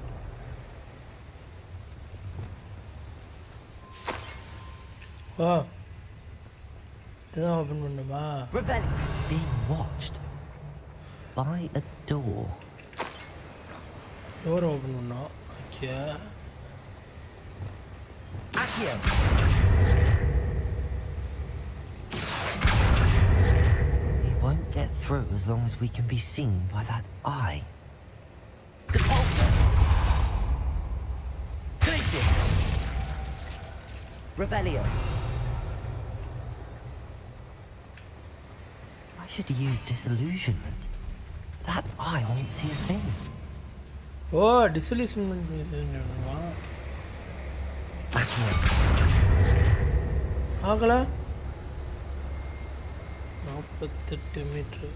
வா. இதுதான் open பண்ணுமா? Revelli, being watched by a door. Door open பண்ணோம். Okay. Accio. We won't get through as long as we can be seen by that eye. Depulsor. Glacius. Revelio. I should use disillusionment. That eye won't see a thing. ஓ டிசல்யூஷன்மென்ட் பண்ணுமா? Accio. ஆகல 48 metre.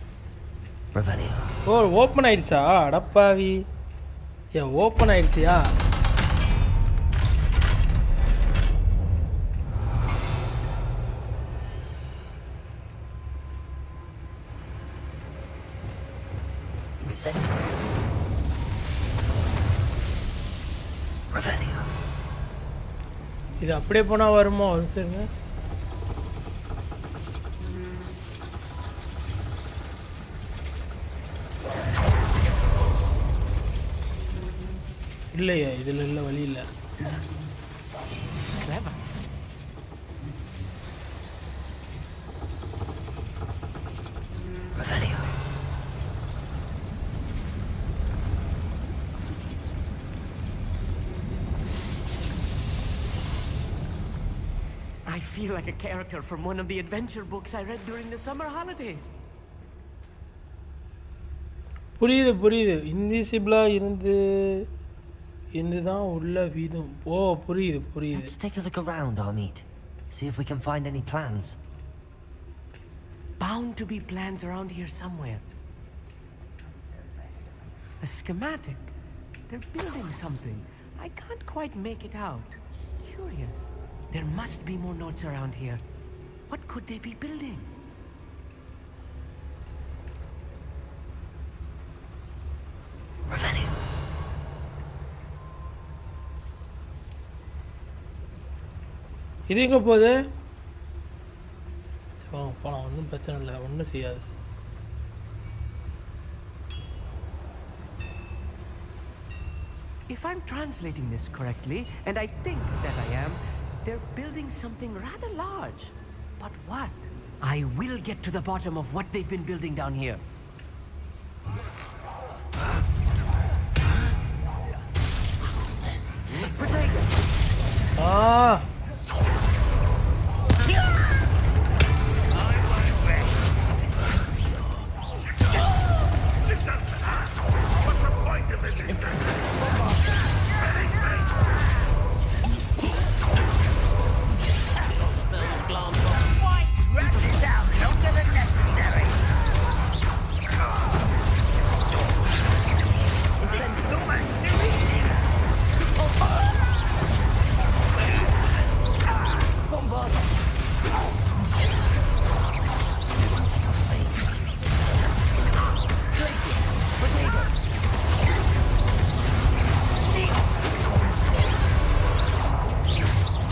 Revelio. ஓ open ஆயிடுச்சா? அடப்பாவி. ஏன் open ஆயிடுச்சியா? Incendio. Revelio. இது அப்படியே போனா வருமா? ஒரு சரிங்க. இல்லையா? இதில் இல்லை, வழி இல்லை. Clever. Revelio. I feel like a character from one of the adventure books I read during the summer holidays. புரியுது புரியுது. இன்விசிபிளாக இருந்து தான் உள்ள வீதும். ஓ புரியுது புரியுது. Let's take a look around, Amit. See if we can find any plans. Bound to be plans around here somewhere. A schematic. They're building something. I can't quite make it out. Curious. There must be more notes around here. What could they be building? Revelio. இது எங்கே போகுது? போகலாம், ஒன்றும் பிரச்சனை இல்லை, ஒன்றும் செய்யாது. If I'm translating this correctly, and I think that I am, they're building something rather large. But what? I will get to the bottom of what they've been building down here. Ah! What's the point of this? Rat it out longer than necessary. Some activity.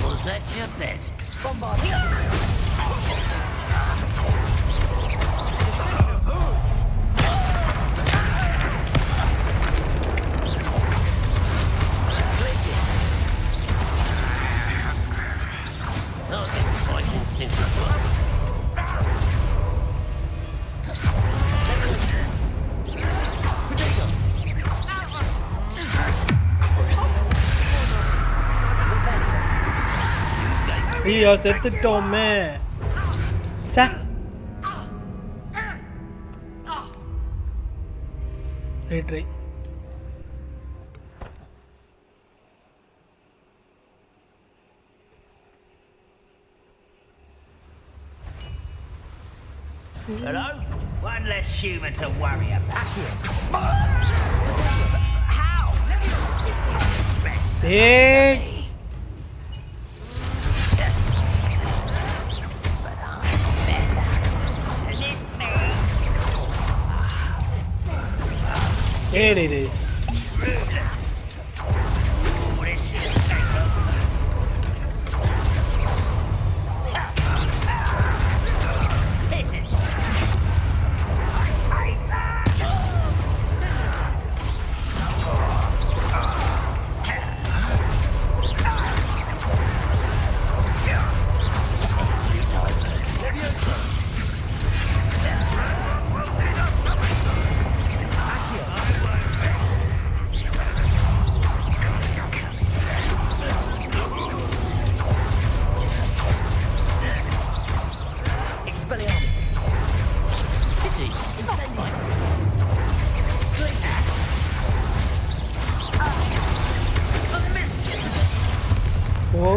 Was that your best? ஐயோ செத்துட்டோமே ச right right Hello? One less human to worry about. ஏய் ஏய் டேய் ஓ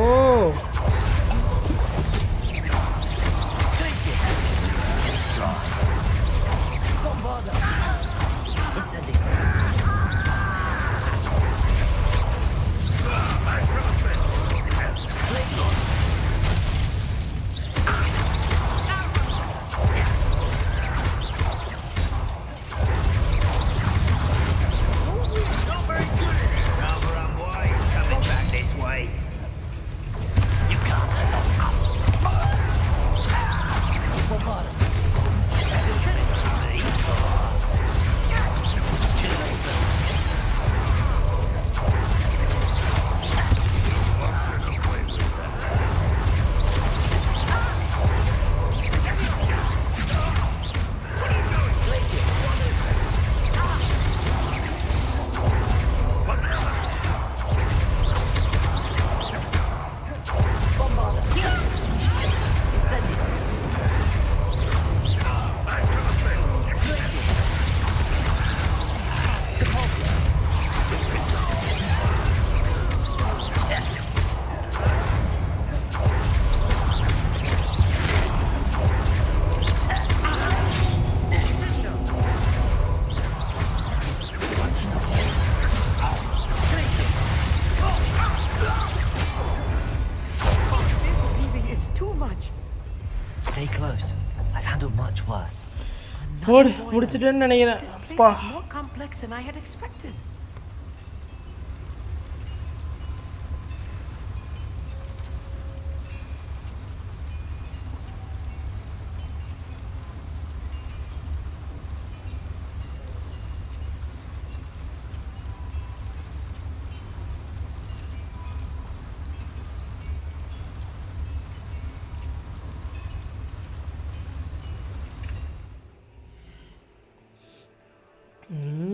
Stay close. I've handled much worse. போடு முடிச்சிட்டேன்னு நினைக்கிறேன் This place அப்பா is more complex than I had expected.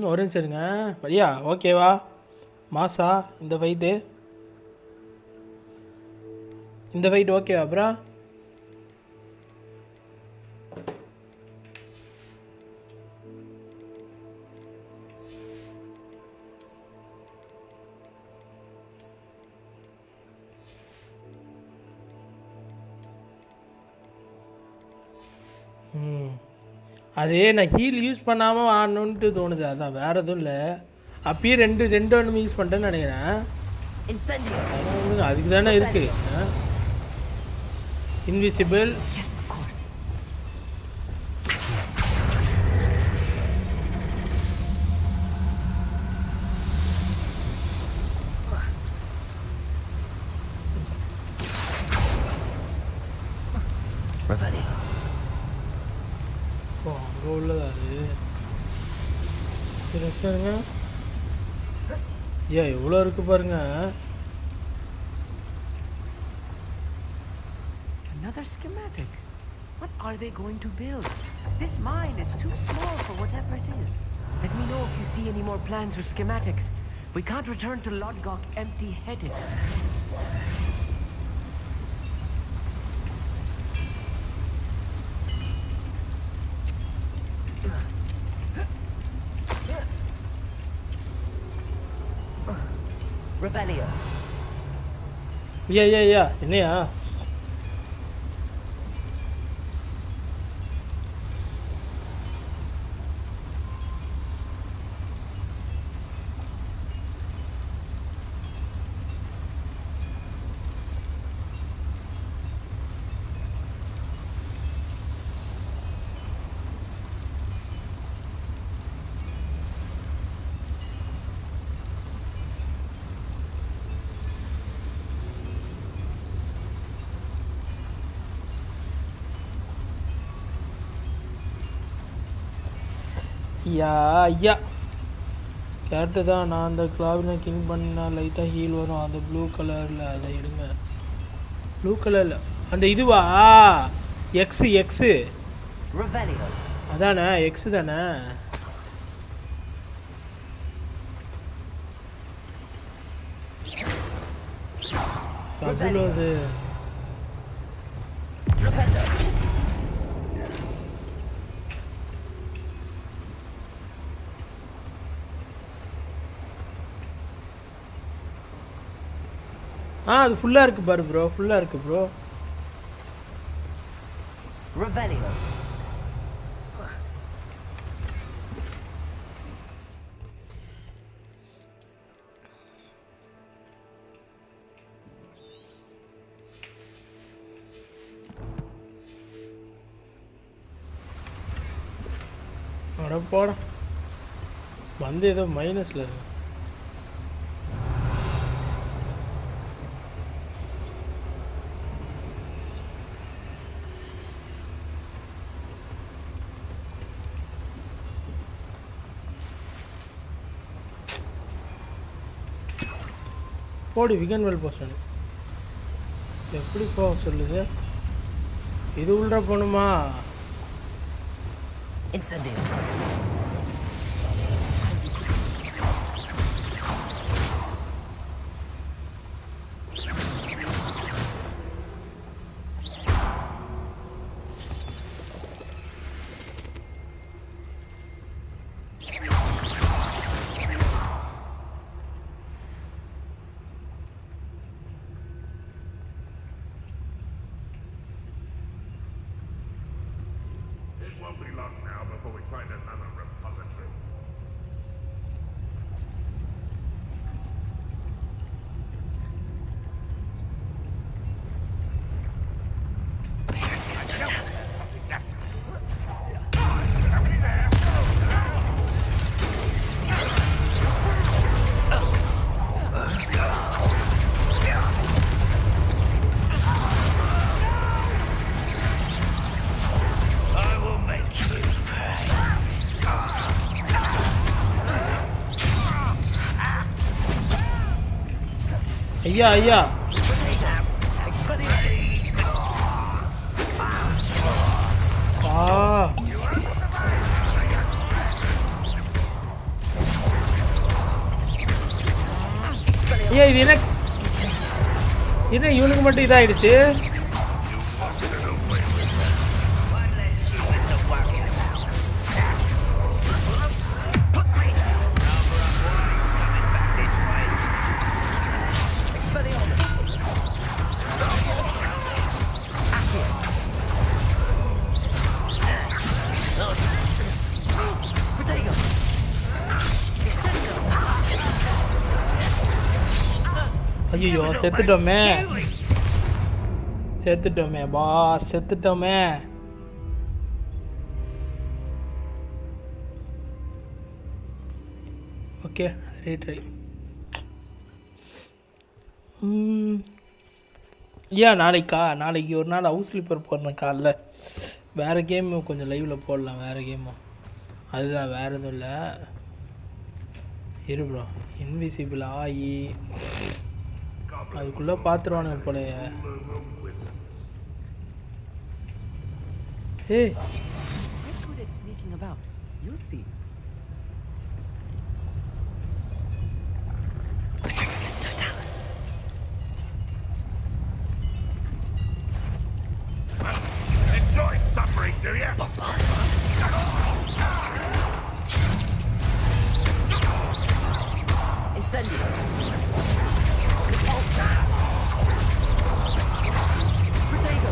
ஒரு நிமிஷம் இருங்க ஐயா ஓகேவா மாசா இந்த ஃபைட்டு ஓகேவா ப்ரா அதே நான் ஹீல் யூஸ் பண்ணாமல் ஆடணுன்ட்டு தோணுது அதான் வேறு எதுவும் இல்லை அப்பயே ரெண்டு ஒன்று யூஸ் பண்ணிட்டேன்னு நினைக்கிறேன் அதுக்கு தானே இருக்குது Invisible. Yes, of course. Revelio. ஓ அங்கே உள்ளதா அது? சரி பாருங்க. ஐயா எவ்வளோ இருக்கு பாருங்க. Another schematic. What are they going to build? This mine is too small for whatever it is. Let me know if you see any more plans or schematics. We can't return to Lodgok empty-headed. Revelio. ஐயா என்னையா? ஐயா கேட்டு தான். நான் அந்த கிளாவினை king பண்ணால் லைட்டாக heel வரும். அந்த ப்ளூ கலரில் அதை எடுங்க. ப்ளூ கலரில் அந்த இதுவா? X Revelio. அதானே? எக்ஸு தானே? அவ்வளோ அது. அது ஃபுல்லாக இருக்குது பாரு ப்ரோ. ஃபுல்லாக இருக்குது ப்ரோ. Revelio. அடப்பாடா வந்து ஏதோ மைனஸில் இருக்கு. போடு விகன்வெல் போர்ஷன். எப்படி போக சொல்லுது? இது உள்ள போகணுமா? Incendio. It won't be long now before we find another repository. Somebody there! I will make you pay. ஐயா இது என்ன இவனுக்கு மட்டும் இதாயிடுச்சு? ஐயோ செத்துட்டோமே. செத்துட்டோமே பா, செத்துட்டோமே. Okay retry. ஏன் நாளைக்கு ஒரு நாள் ஹவுஸ் ஸ்லீப்பர் போடுறேன் காலைல. வேறு கேமு கொஞ்சம் லைவில் போடலாம், வேறு கேமும். அதுதான், வேறு எதுவும் இல்லை. இரு ப்ரோ, இன்விசிபிள் ஆகி அதுக்குள்ளே பார்த்துருவானு போலைய. ஏய் Enjoy suffering, do you? Incendio. Potato.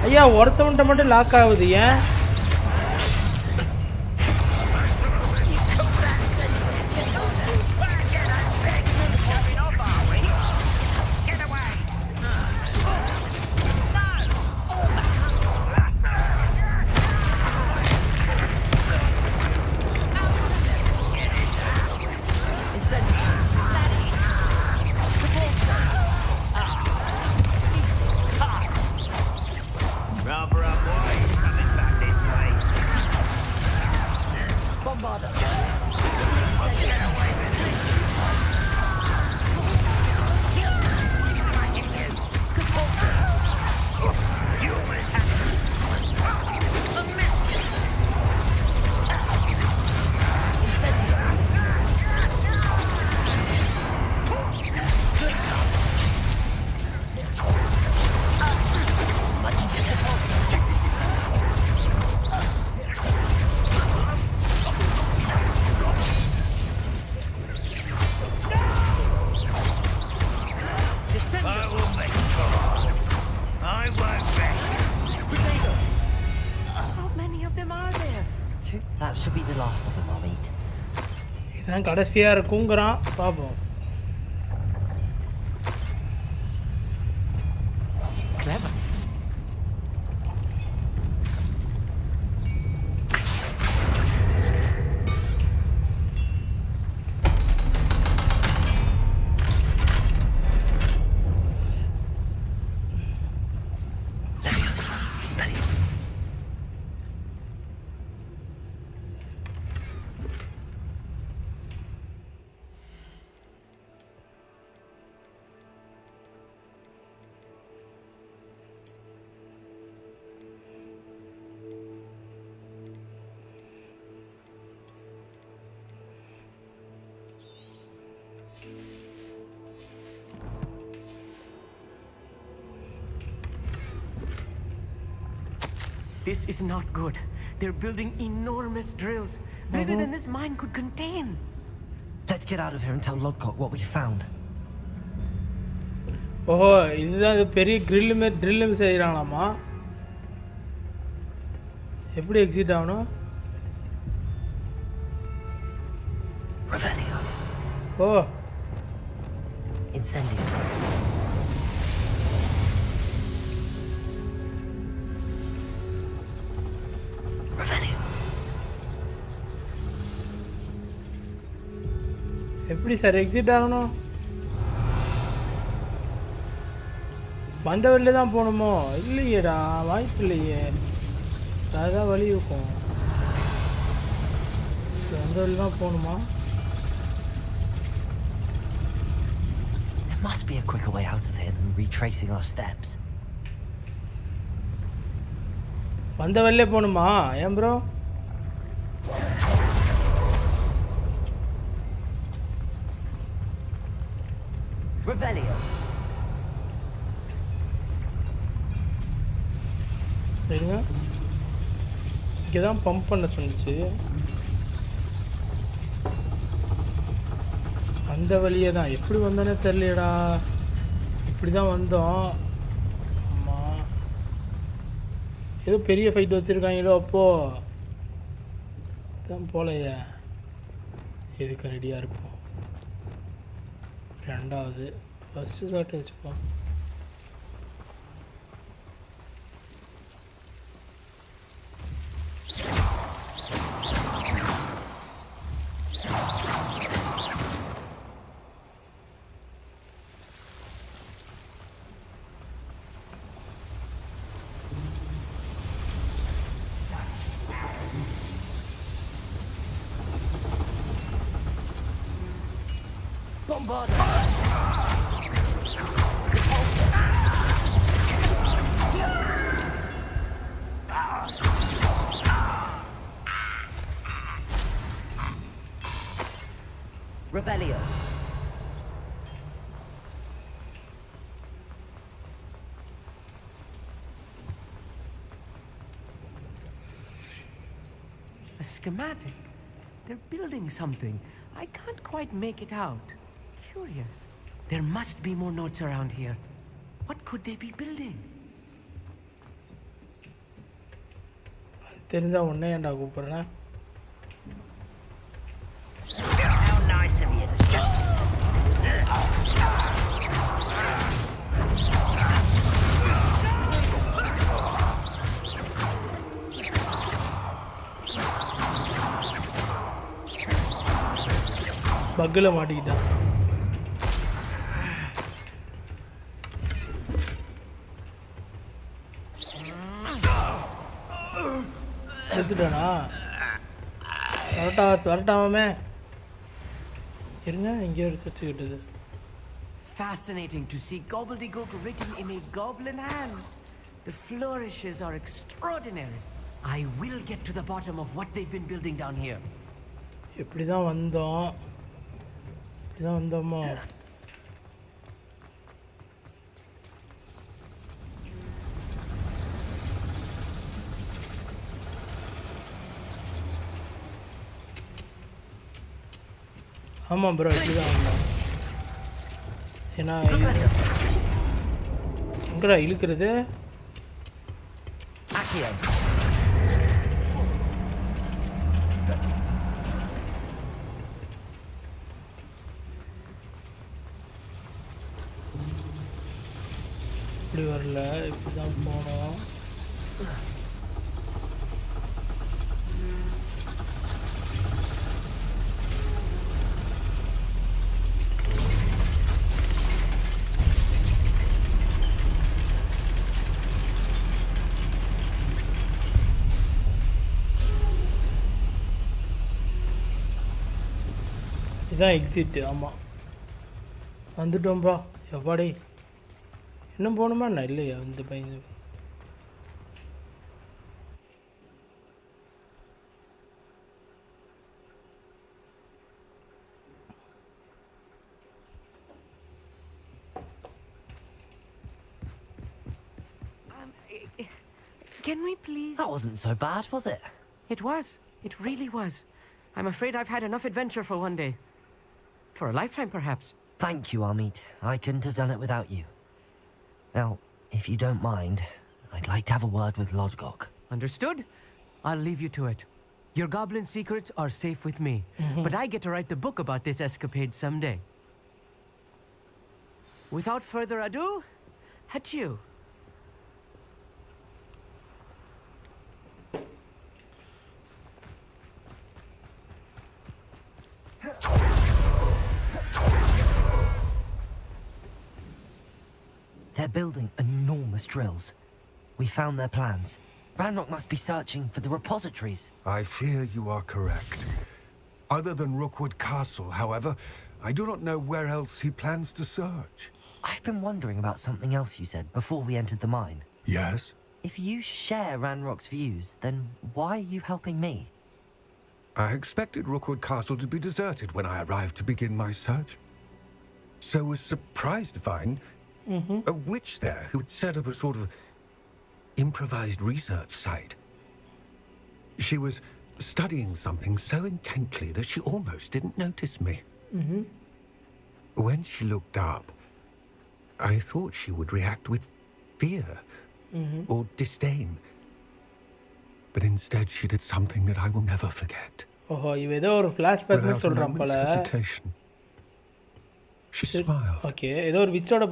ஐயா, ஒருத்தவன்ட்ட மட்டும் லாக் ஆகுது ஏன்? That should be the last of them I'll eat. இதான் கடைசியாக இருக்குங்கிறான், பார்ப்போம். Clever. This is not good. They're building enormous drills, bigger than this mine could contain. Let's get out of here and tell Lodcock what we found. ஓஹோ, இதுதான் இது பெரிய ட்ரில்லும் செய்கிறாங்களாமா. எப்படி exit ஆகணும்? Revelio. ஓ, Incendio. Revelio. எப்படி சார் எக்ஸிட் ஆகணும்? வந்த வழியில தான் போகணுமோ? இல்லையேடா, வாய்ப்பு இல்லையே. அதுதான் வழி இருக்கும். வந்த வழி தான் போகணுமா? There must be a quicker way out of here than retracing our steps. வந்த வழியிலே போகணுமா? ஏன் ப்ரோ? Revelio. சரிங்க, இங்கே தான் பம்ப் பண்ண சொன்னிச்சு. அந்த வழியே தான் எப்படி வந்தோன்னே தெரியலடா. இப்படி தான் வந்தோம். ஆமாம், ஏதோ பெரிய ஃபைட் வச்சுருக்காங்களோ அப்போது தான் போலையே. எதுக்கு ரெடியாக இருப்போம். ரெண்டாவது ஃபஸ்ட்டு ஷாட் வச்சுப்போம். Revelio. A schematic. They're building something. I can't quite make it out. Curious. There must be more notes around here. What could they be building? தெரிஞ்சா உடனே ஏன்டா கூப்பிட்றேன். How nice of you to stop. பக்கில் மாட்டிக்கிட்டான். எடுத்துட்டானா? வரட்டாமே இருங்க, இங்கே ஒரு வச்சுக்கிட்டது. Fascinating to see gobbledygook written in a goblin hand. The flourishes are extraordinary. I will get to the bottom of what they've been building down here. இப்படி தான் வந்தோம். இப்படி தான் வந்தோமோ? ஆமாம் ப்ரோ, இப்படி தான் வந்தோம். ஏன்னா எங்கடா இழுக்கிறது? Accio. இப்படி வரல, இப்படி தான் போனோம். இதுதான் எக்ஸிட்டு. ஆமாம், வந்துட்டோம்பா. எப்பாடி இன்னும் போகணுமா என்ன? இல்லையா இந்த பையன்? Can we please? That wasn't so bad, was it? It was. It really was. I'm afraid I've had enough adventure for one day. For a lifetime, perhaps. Thank you, Amit. I couldn't have done it without you. Now, if you don't mind, I'd like to have a word with Lodgok. Understood? I'll leave you to it. Your goblin secrets are safe with me, but I get to write the book about this escapade someday. Without further ado, adieu. They're building enormous drills. We found their plans. Ranrock must be searching for the repositories. I fear you are correct. Other than Rookwood Castle, however, I do not know where else he plans to search. I've been wondering about something else you said before we entered the mine. Yes? If you share Ranrock's views, then why are you helping me? I expected Rookwood Castle to be deserted when I arrived to begin my search. So was surprised to find a witch there who had set up a sort of improvised research site. She was studying something so intently that she almost didn't notice me. When she looked up, I thought she would react with fear or disdain. But instead she did something that I will never forget. ஓஹோ இவ ஏதோ ஒரு ஃப்ளாஷ்பேக்னு Without a சொல்கிறான் போல. moment's hesitation, she smiled okay ஏதோ ஒரு விச்சோட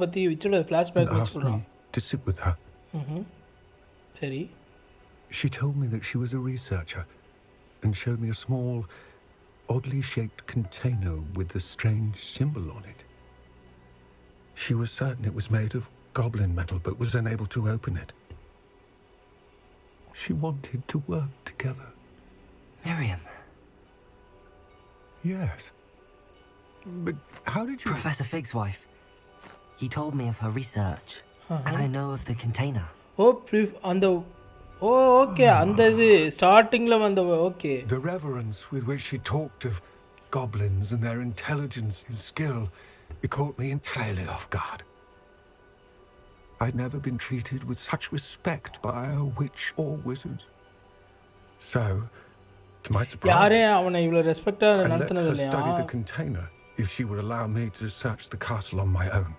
flashback and asked சொல்கிறான். me to sit with her. சரி. She told me that she was a researcher and showed me a small, oddly shaped container with a strange symbol on it. She was certain it was made of goblin metal but was unable to open it. She wanted to work together. Miriam. Yes. But how did you... Professor Fig's wife. He told me of her research. And I know of the container. ஓ அந்த ஓ okay அந்த இது ஸ்டார்டிங்கில் வந்த okay. The reverence with which she talked of goblins and their intelligence and skill, it caught me entirely off guard. I'd never been treated with such respect by a witch or wizard. So, to my surprise, யாரே அவனை இவ்வளோ ரெஸ்பெக்டாக I let நடத்தினது her இல்லையா? study the container if she would allow me to search the castle on my own.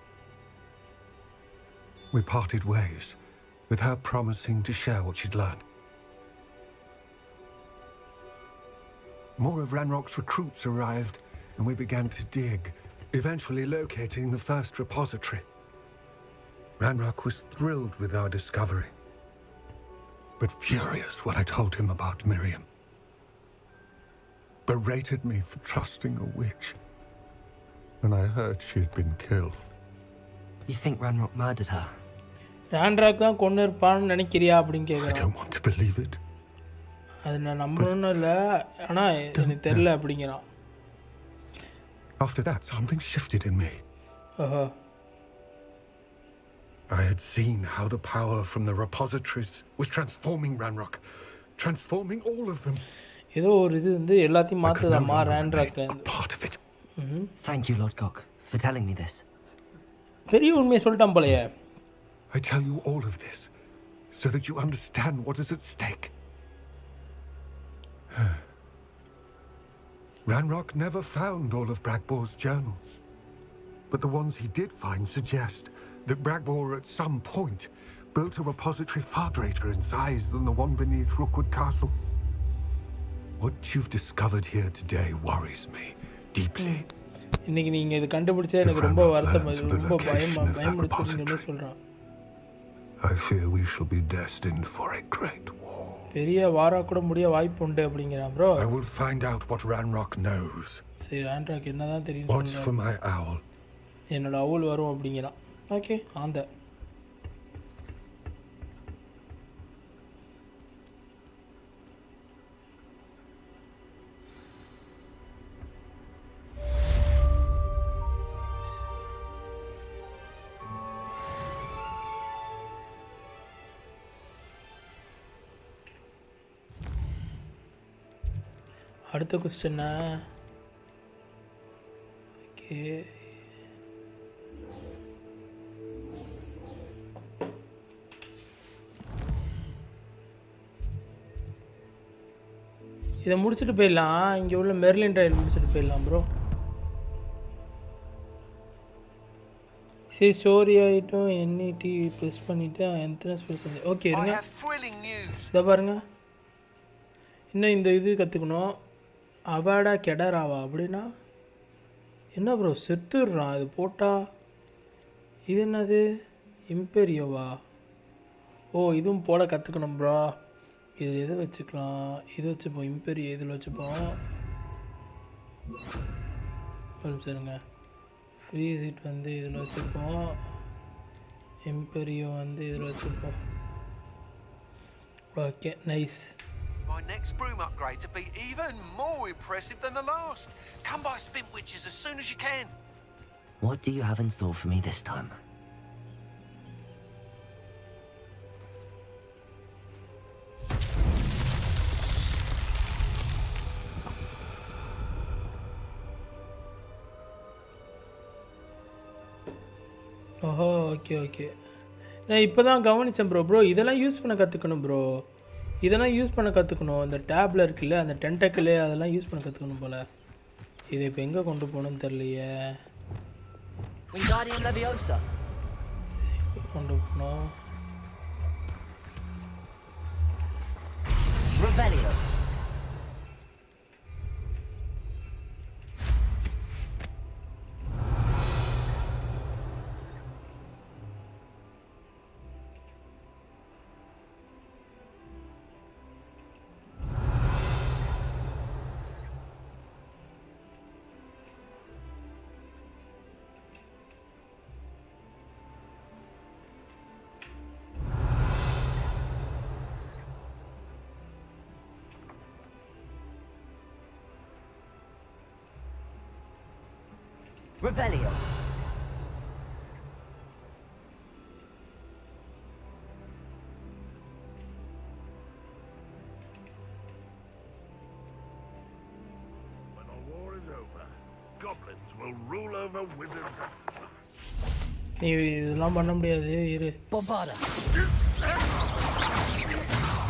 We parted ways, with her promising to share what she'd learned. More of Ranrock's recruits arrived, and we began to dig, eventually locating the first repository. Ranrock was thrilled with our discovery, but furious when I told him about Miriam. Berated me for trusting a witch when I heard she'd been killed. You think Ranrock murdered her? ராண்ட்ராக் தான் கொண்டு இருப்பான்னு நினைக்கிறியா அப்படின்னு I கேட்குறான். don't want to believe it. அது நான் நம்பணும்னு இல்லை ஆனால் எனக்கு தெரில அப்படிங்கிறான். After that, something shifted in me. ஓஹோ I had seen how the power from the repositories was transforming Ranrock, transforming all of them. ஏதோ ஒரு இது வந்து எல்லாத்தையும் I could no மாற்றுதாம்மா longer ராண்ட்ராக்ல remain a இருந்து. part of it. Thank you, Lord Cock, for telling me this. பெரிய உண்மையை சொல்லிட்டான் போலயே. I tell you all of this so that you understand what is at stake. Ranrock never found all of Bragbor's journals, but the ones he did find suggest that Bragbor at some point built a repository far greater in size than the one beneath Rookwood Castle. What you've discovered here today worries me deeply. இன்னைக்கு நீங்கள் இது கண்டுபிடிச்சா எனக்கு ரொம்ப வருத்தம், ரொம்ப பயமுடுச்சுன்னு சொல்கிறான். I fear we shall be destined for a great war. பெரிய வாரா கூட முடிய வாய்ப்பு உண்டு அப்படிங்கிறான் bro. I will find out what Ranrock knows. சரி ராண்ட்ராக் என்னதான் தெரியும் Watch for my owl. என்னோட அவுல் வரும் அப்படிங்கிறான். ஓகே ஆந்த அடுத்த கொஸ்டின் ஓகே இதை முடிச்சுட்டு போயிடலாம். இங்கே உள்ள மெர்லின் ட்ரையல் முடிச்சுட்டு போயிடலாம் ப்ரோ. சரி ஸ்டோரி ஆகிட்டும் என்இடி ப்ரெஸ் பண்ணிவிட்டு எத்தனை ஸ்பெல் ஓகே இருங்க. இதை பாருங்கள், இன்னும் இந்த இது கற்றுக்கணும். அவாடா கெடராவா அப்படின்னா என்ன ப்ரோ? செத்துடுறான் இது போட்டால். இது என்னது? இம்பெரியோவா? ஓ இதுவும் போட கற்றுக்கணும் ப்ரோ. இது எது வச்சுக்கலாம்? இது வச்சுப்போம். இம்பெரியோ இதில் வச்சுப்போம். சரிங்க. ஃப்ரீ சீட் வந்து இதில் வச்சுப்போம். இம்பெரியோ வந்து இதில் வச்சுப்போம். Okay nice. My next broom upgrade to be even more impressive than the last. Come by Spin Witches as soon as you can. What do you have in store for me this time? ஓஹோ okay okay. நான் இப்போ தான் கவனித்தேன் bro இதெல்லாம் use பண்ண கற்றுக்கணும் bro. இதெல்லாம் use பண்ண கற்றுக்கணும். அந்த டேப்பில் இருக்குல்ல அந்த டென்டக்கிள் அதெல்லாம் யூஸ் பண்ண கற்றுக்கணும் போல். இதை இப்போ எங்கே கொண்டு போகணும்னு தெரியலையே. Wingardium Leviosa. கொண்டு போகணும். Revelio. Revelio. When the war is over, goblins will rule over wizards. நீ இதெல்லாம் பண்ண முடியாது இரு. Bombarda.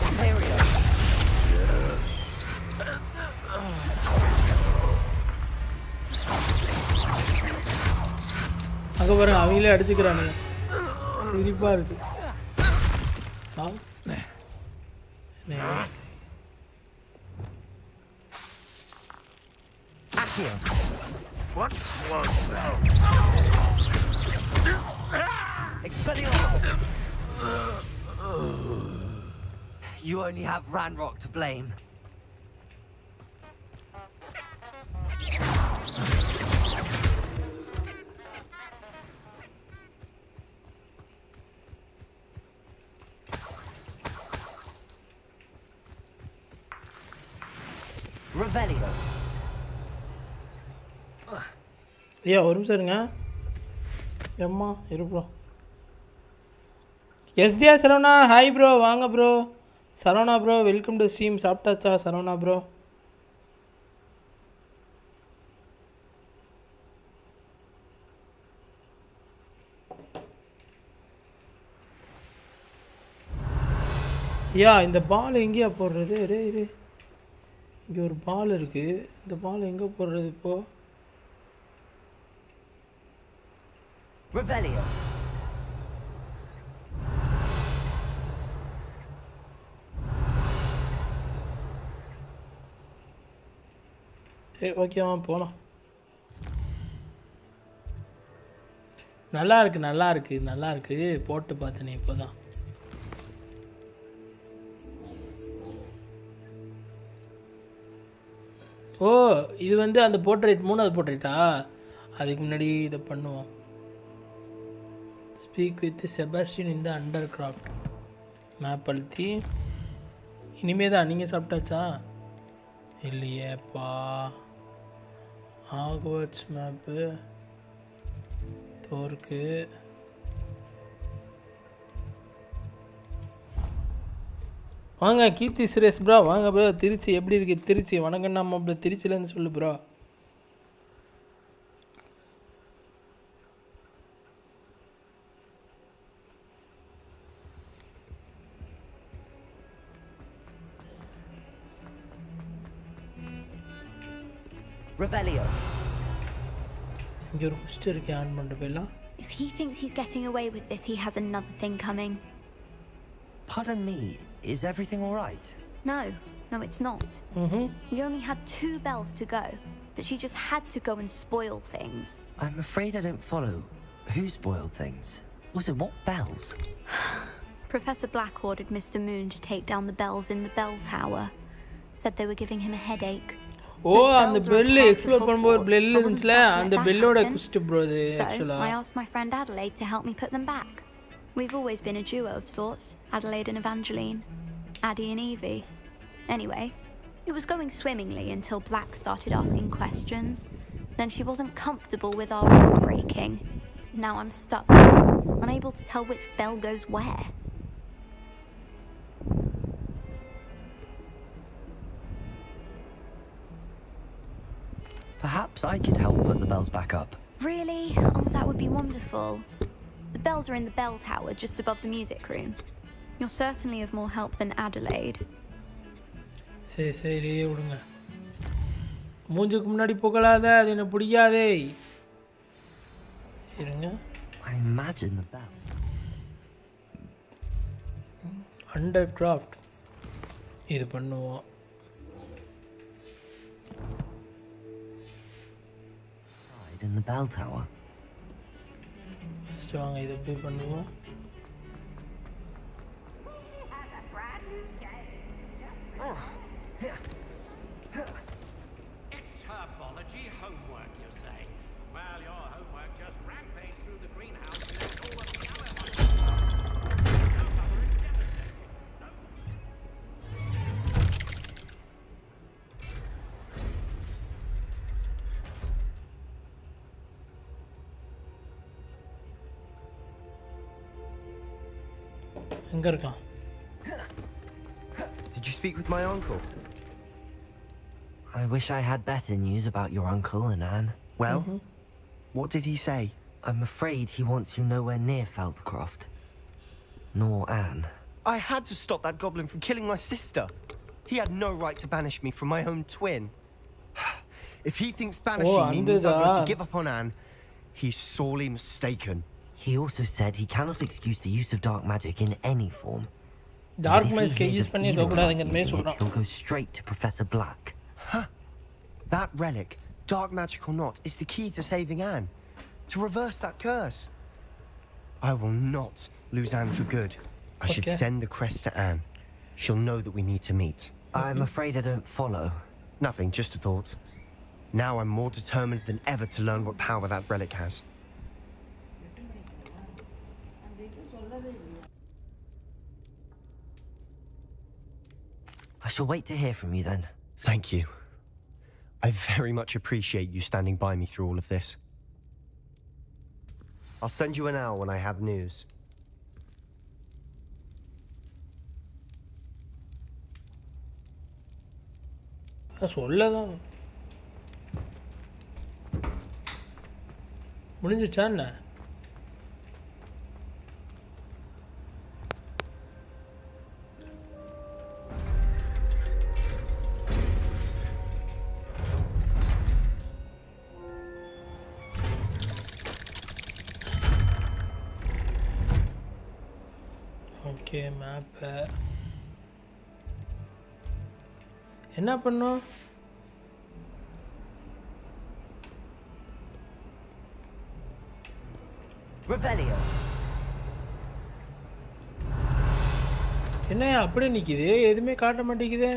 Imperio. அங்கே பாருங்க அவங்களே அடிச்சுக்கிறானுங்க. சிரிப்பாக இருக்கு. Accio. What was that? Expelliarmus. You only have Ranrock to blame. Revelio. ஐயா ஒரு நிமிஷம் இருங்க. எம்மா இரு bro. STR Saravana hi bro. வாங்க bro. Saravana bro welcome to stream. சாப்பிட்டாச்சா சரவணா ப்ரோ? ஐயா இந்த பால் எங்கேயா போடுறது? இரு இங்கே ஒரு பால் இருக்குது. இந்த பால் எங்கே போடுறது இப்போது? Revelio. சரி ஓகேவா போகலாம். நல்லா இருக்கு போட்டு பார்த்தேனே இப்போ தான். ஓ இது வந்து அந்த போர்ட்ரேட் 3வது போர்ட்ரேட்டா? அதுக்கு முன்னாடி இதை பண்ணுவோம். ஸ்பீக் வித் செபாஸ்டியன் இந்த அண்டர் கிராஃப்ட் மேப் அழுத்தி. இனிமே தான் நீங்கள் சாப்பிட்டாச்சா? இல்லையேப்பா. ஹாக்வர்ட்ஸ் மேப்பு தோருக்கு. வாங்க கீர்த்தி சுரேஷ் ப்ரோ. வாங்க ப்ரோ. திருச்சி எப்படி இருக்குது? திருச்சி வணக்கம். நம்ம ப்ரோ திருச்சியிலேருந்து சொல்லு ப்ரோ. Revelio. இங்கே ஒரு குஸ்ட் இருக்கு. ஆன் பண்ணிட்டு போயிடலாம். If he thinks he's getting away with this, he has another thing coming. Pardon me, is everything all right? No, it's not. We only had 2 bells to go, but she just had to go and spoil things. I'm afraid I don't follow. Who spoiled things? Also, what bells? Professor Black ordered Mr. Moon to take down the bells in the bell tower. Said they were giving him a headache. ஓ அந்த bell explore பண்ணும்போது bell இருந்துச்சுல அந்த பெல்லோட குஸ்ட் bro இது ஆக்சுவலா. So I asked my friend Adelaide to help me put them back. We've always been a duo of sorts, Adelaide and Evangeline, Addie and Evie. Anyway, it was going swimmingly until Black started asking questions. Then she wasn't comfortable with our rule breaking. Now I'm stuck, unable to tell which bell goes where. Perhaps I could help put the bells back up. Really? Oh, that would be wonderful. The bells are in the bell tower just above the music room. You're certainly of more help than Adelaide. சரி சரி விடுங்க. மூஞ்சுக்கு முன்னாடி புகழாத, அது எனக்கு பிடிக்காதே. இருங்க. I imagine the bell. Undercraft. இது பண்ணுவோம். In the bell tower. First வாங்க இதை போய் பண்ணுவோம். It's herbology homework, you say? Well, your homework just rampaged through the greenhouse and left all of the allies. Now Mother is devastated. No. எங்க இருக்கான்? Did you speak with my uncle? I wish I had better news about your uncle and Anne. Well, what did he say? I'm afraid he wants you nowhere near Feldcroft. Nor Anne. I had to stop that goblin from killing my sister. He had no right to banish me from my own twin. If he thinks banishing me means I'm going to give up on Anne, he's sorely mistaken. He also said he cannot excuse the use of dark magic in any form. Dark But if he மேஜிக்கை hears use of பண்ணி either of us கூடாதுங்கிற மாதிரி using it, சொல்றான். he'll go straight to Professor Black. That relic, dark magic or not, is the key to saving Anne. To reverse that curse. I will not lose Anne for good. I should Okay. send the crest to Anne. She'll know that we need to meet. I'm afraid I don't follow. Nothing, just a thought. Now I'm more determined than ever to learn what power that relic has. I shall wait to hear from you then. Thank you. I very much appreciate you standing by me through all of this. I'll send you an owl when I have news. சொல்லதான் முடிஞ்சிச்சா என்ன? Okay map என்ன பண்ணோம்? Revelio. என்ன அப்படியே நிக்குது, எதுவுமே காட்ட மாட்டேங்குது.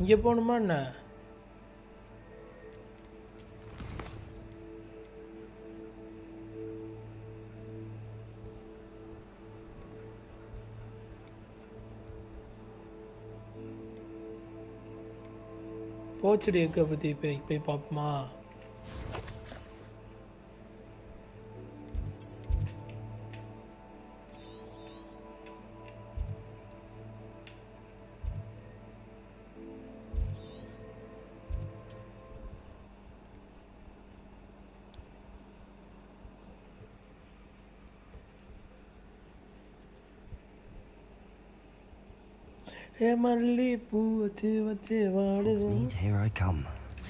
இங்க போகணுமா என்ன? போச்சடி எக்க பற்றி போய் பார்ப்போமா? மல்லி பூ வச்சு வச்சு வாடுது. Meet, here I come.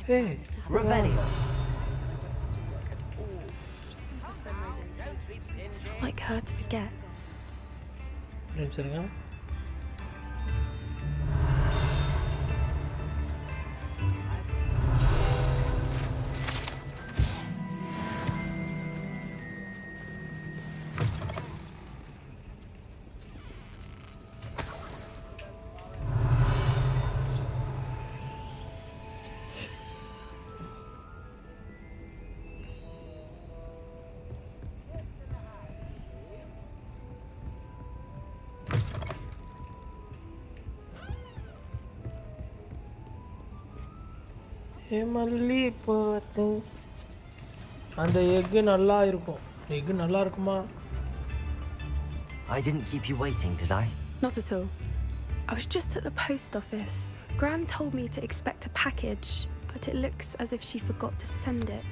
Hey, Revelio. It's not like her to forget. சரிங்க. மல்லி பார்த்து அந்த எக்கு நல்லா இருக்கும். எக்கு நல்லா இருக்குமா? I didn't keep you waiting, did I? Not at all. I was just at the post office. Gran told me to expect a package, but it looks as if she forgot to send it.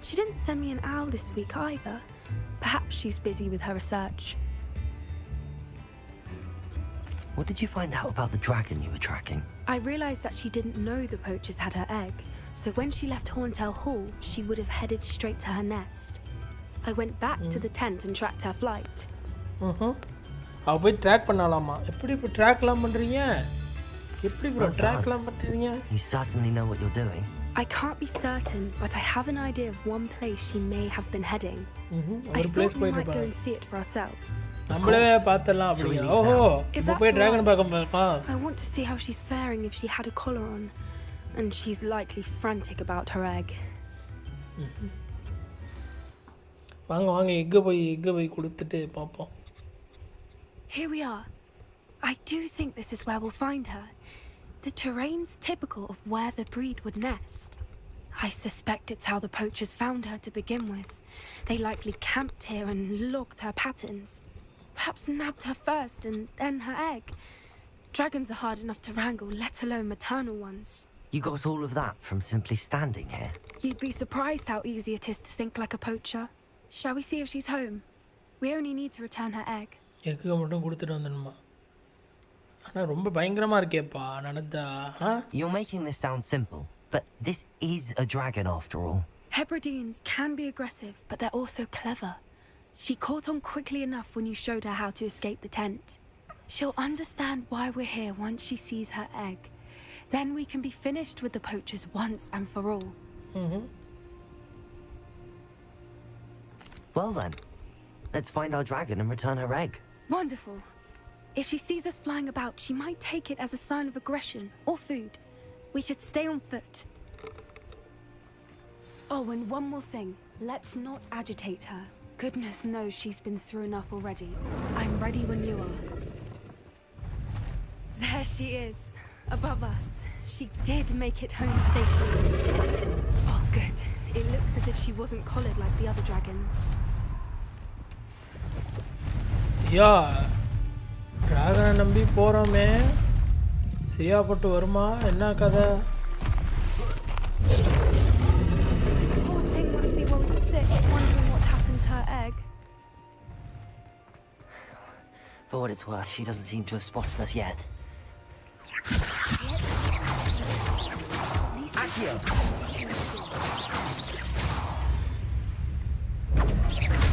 She didn't send me an owl this week either. Perhaps she's busy with her research. What did you find out about the dragon you were tracking? I realized that she didn't know the poachers had her egg, so when she left Horntail Hall, she would have headed straight to her nest. I went back to the tent and tracked her flight. அவ போய் track பண்ணலாமா? எப்படி இப்போ ட்ராக்லாம் பண்ணுறீங்க? எப்படி bro ட்ராக்லாம் பண்ணுறீங்க? You certainly know what you're doing. I can't be certain, but I have an idea of one place she may have been heading. I ஒரு thought place we போயிட்டு might go பாரு. and see it for ourselves. நம்மளே பார்த்தலாம் அப்படிங்க. ஓஹோ If இப்போ that's போய் all dragon right, பார்க்க பார்க்கலாம். I want to see how she's faring if she had a collar on, and she's likely frantic about her egg. வாங்க வாங்க எங்கே போய் கொடுத்துட்டு பார்ப்போம். Here we are. I do think this is where we'll find her. The terrain's typical of where the breed would nest. I suspect it's how the poachers found her to begin with. They likely camped here and logged her patterns. Perhaps nabbed her first and then her egg. Dragons are hard enough to wrangle, let alone maternal ones. You got all of that from simply standing here? You'd be surprised how easy it is to think like a poacher. Shall we see if she's home? We only need to return her egg. Egg மட்டும் கொடுத்துட்டு வந்துடணுமா? ஆனால் ரொம்ப பயங்கரமாக இருக்கேப்பா நடந்தா. You're making this sound simple, but this is a dragon after all. Hebrideans can be aggressive, but they're also clever. She caught on quickly enough when you showed her how to escape the tent. She'll understand why we're here once she sees her egg. Then we can be finished with the poachers once and for all. Well then, let's find our dragon and return her egg. Wonderful. If she sees us flying about, she might take it as a sign of aggression or food. We should stay on foot. Oh, and one more thing. Let's not agitate her. Goodness knows she's been through enough already. I'm ready when you are. There she is, above us. She did make it home safely. Oh, good. It looks as if she wasn't collared like the other dragons. யா டிராகனை நம்பி போகிறோமே, சரியாப்பட்டு வருமா? என்ன கதை? The poor thing must be worried sick, wondering what happened to her egg. For what it's worth, she doesn't seem to have spotted us yet. Accio!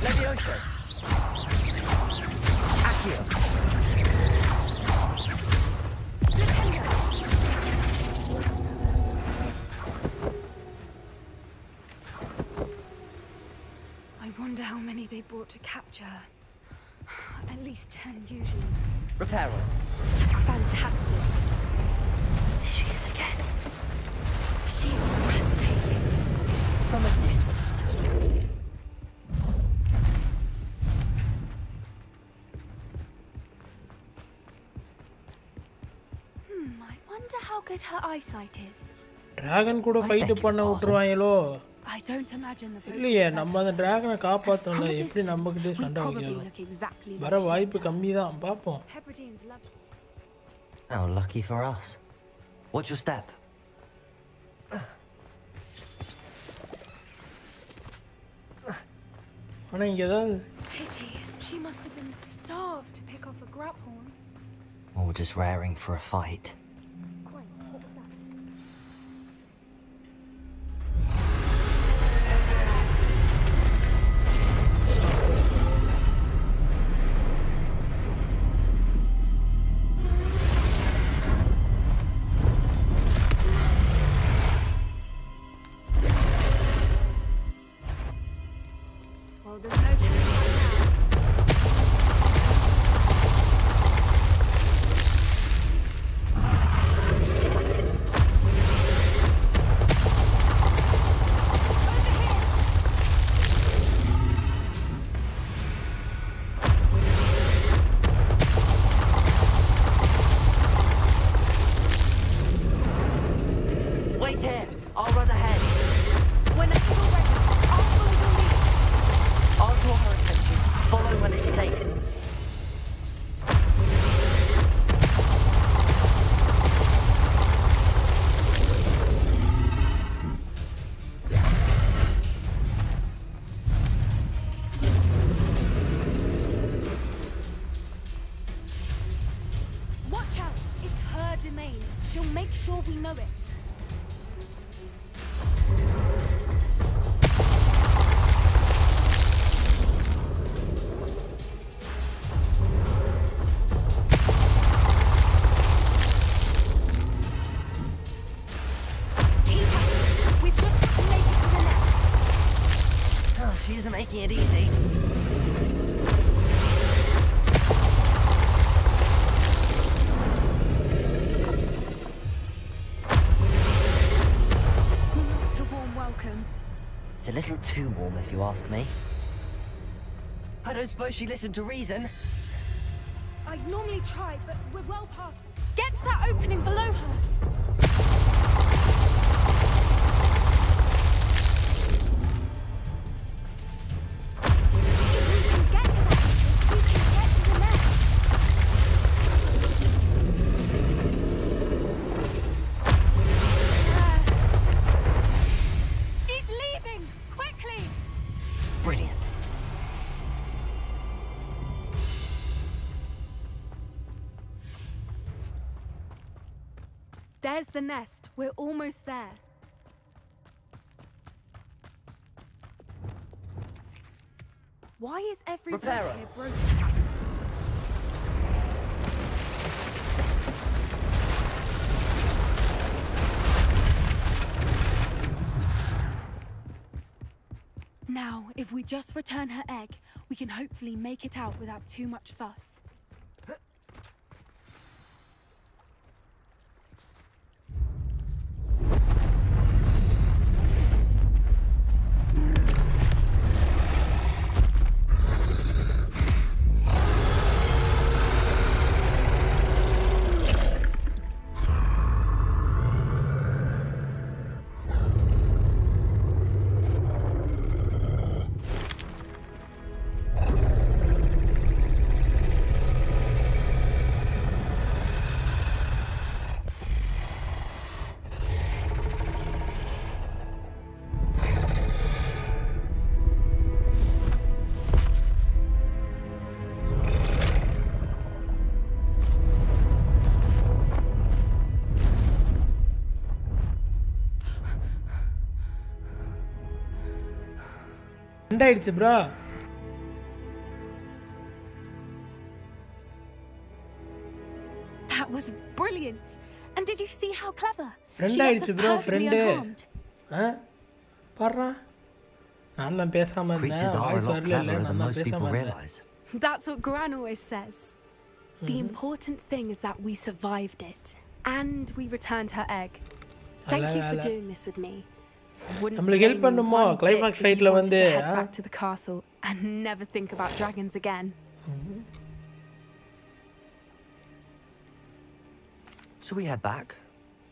Levioso! Accio! I wonder how many they brought to capture her. At least 10 usually. Reparo. Fantastic. There she is again. She's breathtaking. From a distance. I wonder how good her eyesight is. Dragon கூட fight பண்ண விட்டுருவாங்களோ? I don't imagine the poachers இல்லையே, had நம்ம அந்த us. டிராகனை காப்பாற்றணும்ல, From a எப்படி distance, நம்மக்கிட்டே we சண்டை probably வைக்கலாம்? look exactly வர like வாய்ப்பு Shepard. கம்மி தான், பார்ப்போம். Hebrideans love How lucky for us. Watch your step. ஆனால் இங்கே ஏதாவது pity. She must have been starved to pick off a grabhorn. Or just raring for a fight. Well, there's no turning back now. Wait here! I'll run ahead. Whenever you're ready, I'll follow your lead. I'll draw her attention. Follow when it's safe. make sure we know it. Keep at it. We've just got to make it to the nest. Oh, she isn't making it easy. Not a warm welcome. It's a little too warm, if you ask me. I don't suppose she listened to reason. I'd normally try, but we're well past. Get to that opening below her. If we can get to that, we can get to the nest. She's leaving! Quickly! Brilliant. There's the nest. We're almost there. Why is every brick Reparo. here broken? Now, if we just return her egg, we can hopefully make it out without too much fuss. ரெண்டாயிடுச்சு bro. That was brilliant. And did you see how clever? She left us ரெண்டாயிடுச்சு bro perfectly friend. unharmed. பாடுறா, நான் தான் பேசாம Creatures இருந்தேன். are a voice lot வரல, cleverer நான் than தான் most people பேசாம இருந்தேன். realize. That's what Gran always says. The important thing is that we survived it. And we returned her egg. Thank you for doing this with me. Wouldn't நம்மளுக்கு blame help you பண்ணுமோ? one Climax bit if fight you ல wanted வந்து, to head back to the castle and never think about dragons again. Shall we head back?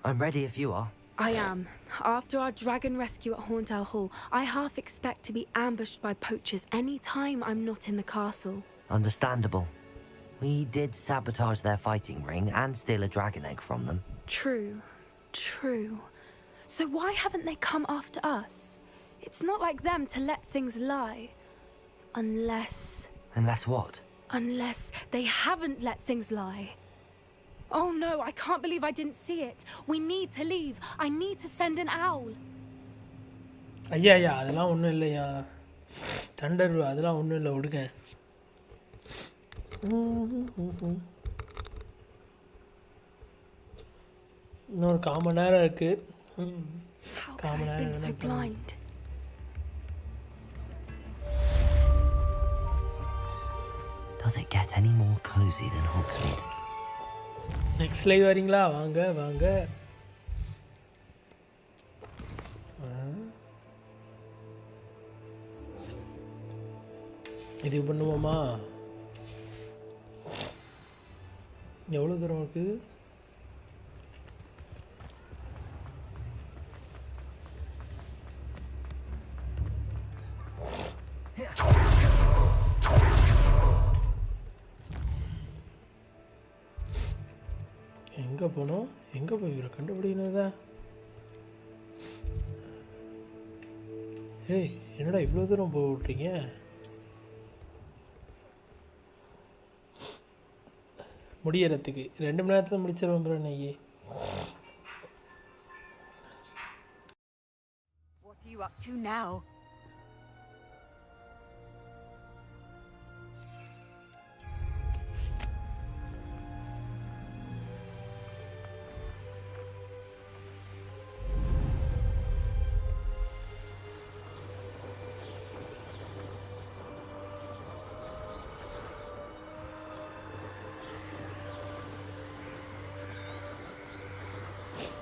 I'm ready if you are. I am. After our dragon rescue at Horntail Hall, I half expect to be ambushed by poachers any time I'm not in the castle. Understandable. We did sabotage their fighting ring and steal a dragon egg from them. True. True. So why haven't they come after us? It's not like them to let things lie. Unless what? Unless they haven't let things lie. Oh no, I can't believe I didn't see it. We need to leave. I need to send an owl. ஐயா ஐயா அதெல்லாம் ஒன்றும் இல்லையா. Thunder அதெல்லாம் ஒன்றும் இல்லை, விடுங்க. இன்னொரு 1/4 மணி நேரம் இருக்கு. How could I have been so blind? Does it get any more cozy than Hogsmeade? Next live வரீங்களா? வாங்க வாங்க. இது பண்ணுவோமா? எவ்வளோ தூரம் இருக்கு? எங்கே போனோம்? எங்கே போய் இவரை கண்டுபிடிக்கணுதா? ஏய், என்னடா இவ்வளோ தூரம் போக விட்டீங்க? முடியறதுக்கு 2 மணி நேரத்தில் முடிச்சிருவோம் ப்ரோ இன்னைக்கு. to now.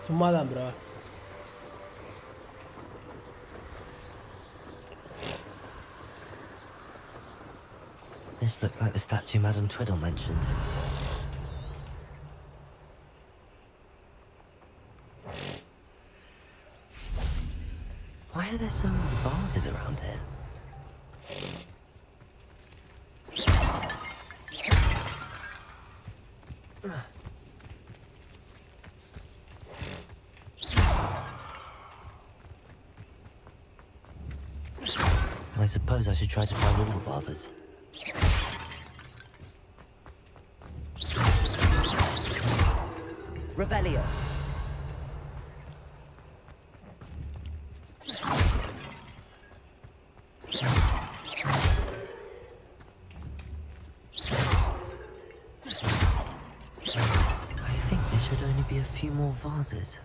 சும்மாதான் bro. This looks like the statue Madame Twiddle mentioned. Why are there so many vases around here? I suppose I should try to find all the vases. Revelio. I think there should only be a few more vases.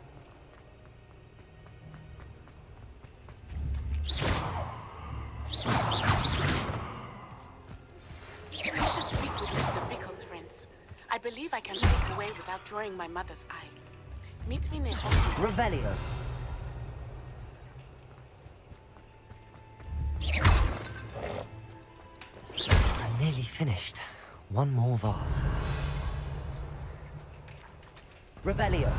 I believe I can slip away without drawing my mother's eye. Meet me near Hogwarts. Revelio. I'm nearly finished. One more vase. Revelio.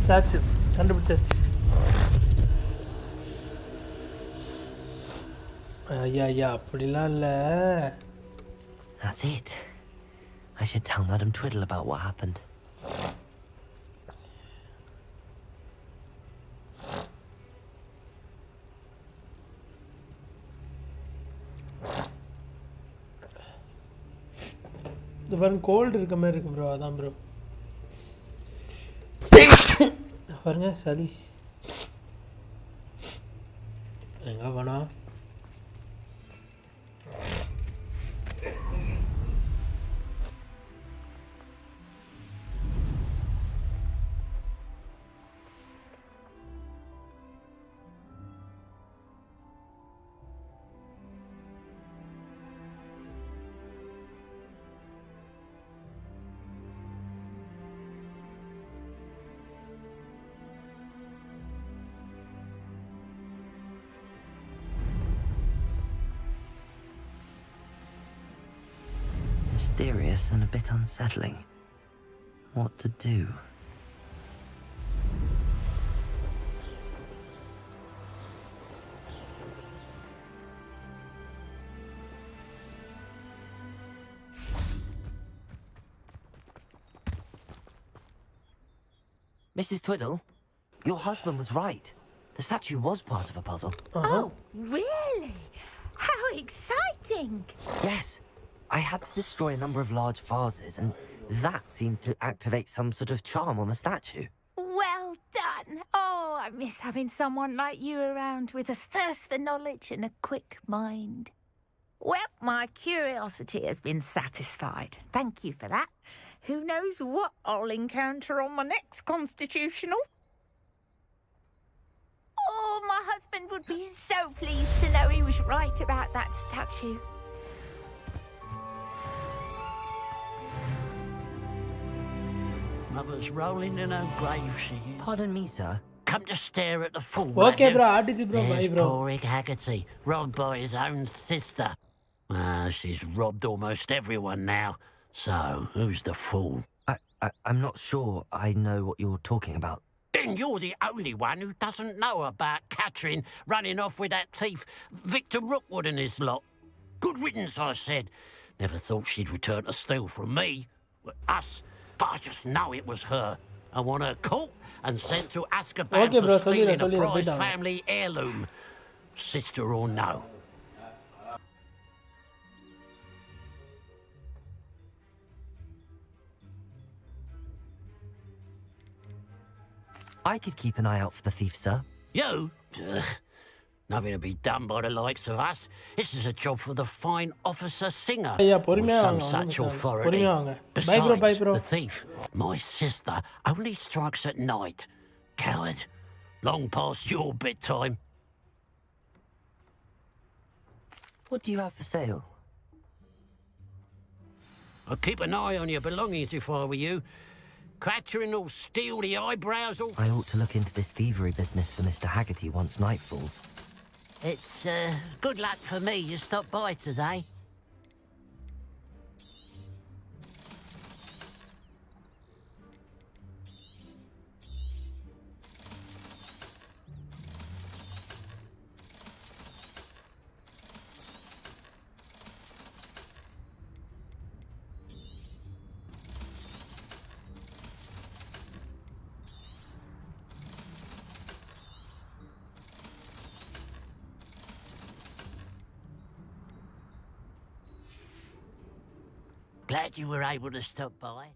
சாச்சு கண்டுபிடிச்சாச்சு. ஐயா அப்படிலாம் இல்லை. That's it. I should tell Madame Twiddle about what happened. இந்த பாருங்க gold இருக்க மாதிரி இருக்கு bro. அதான் ப்ரோ பாருங்க சளி எங்க வேணாம். Mysterious and a bit unsettling. What to do? Mrs. Twiddle, your husband was right. The statue was part of a puzzle. Oh, really? How exciting! Yes. I had to destroy a number of large vases, and that seemed to activate some sort of charm on the statue. Well done! Oh, I miss having someone like you around with a thirst for knowledge and a quick mind. Well, my curiosity has been satisfied. Thank you for that. Who knows what I'll encounter on my next constitutional? Oh, my husband would be so pleased to know he was right about that statue. Mother's rolling in her grave, she is. Pardon me, sir. Come to stare at the fool, okay have bro you? RTC bro by There's bro. poor Ig Haggerty, robbed by his own sister. She's robbed almost everyone now. So, who's the fool? I'm not sure I know what you're talking about. Then you're the only one who doesn't know about Catherine running off with that thief Victor Rookwood and his lot. Good riddance, I said. Never thought she'd return to steal from me. Us. But I just know it was her. I want her caught and sent to Azkaban Okay, for bro, stealing a சொல்லிடுறேன், prized போயிட்டாங்க. family heirloom. sister or no. I could keep an eye out for the thief, sir. You? Ugh. Nothing to be done by the likes of us. This is a job for the fine officer Singer. ஐயா Or பொறுமையா some வாங்க, such ஒண்ணும் பிரச்சனை இல்ல. authority. பொறுமையா வாங்க. Bye bro, bye Besides, bro. the thief, my sister, only strikes at night. Coward. Long past your bedtime. What do you have for sale? I'd keep an eye on your belongings if I were you. Clattering all steely eyebrows all... I ought to look into this thievery business for Mr. Haggerty once night falls. It's, good luck for me you stopped by today. Glad you were able to stop by.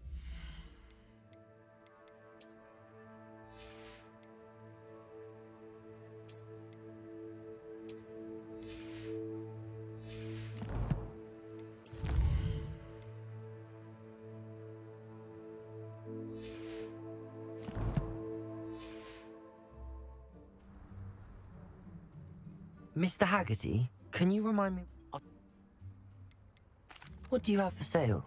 Mr. Haggerty, can you remind me... What do you have for sale?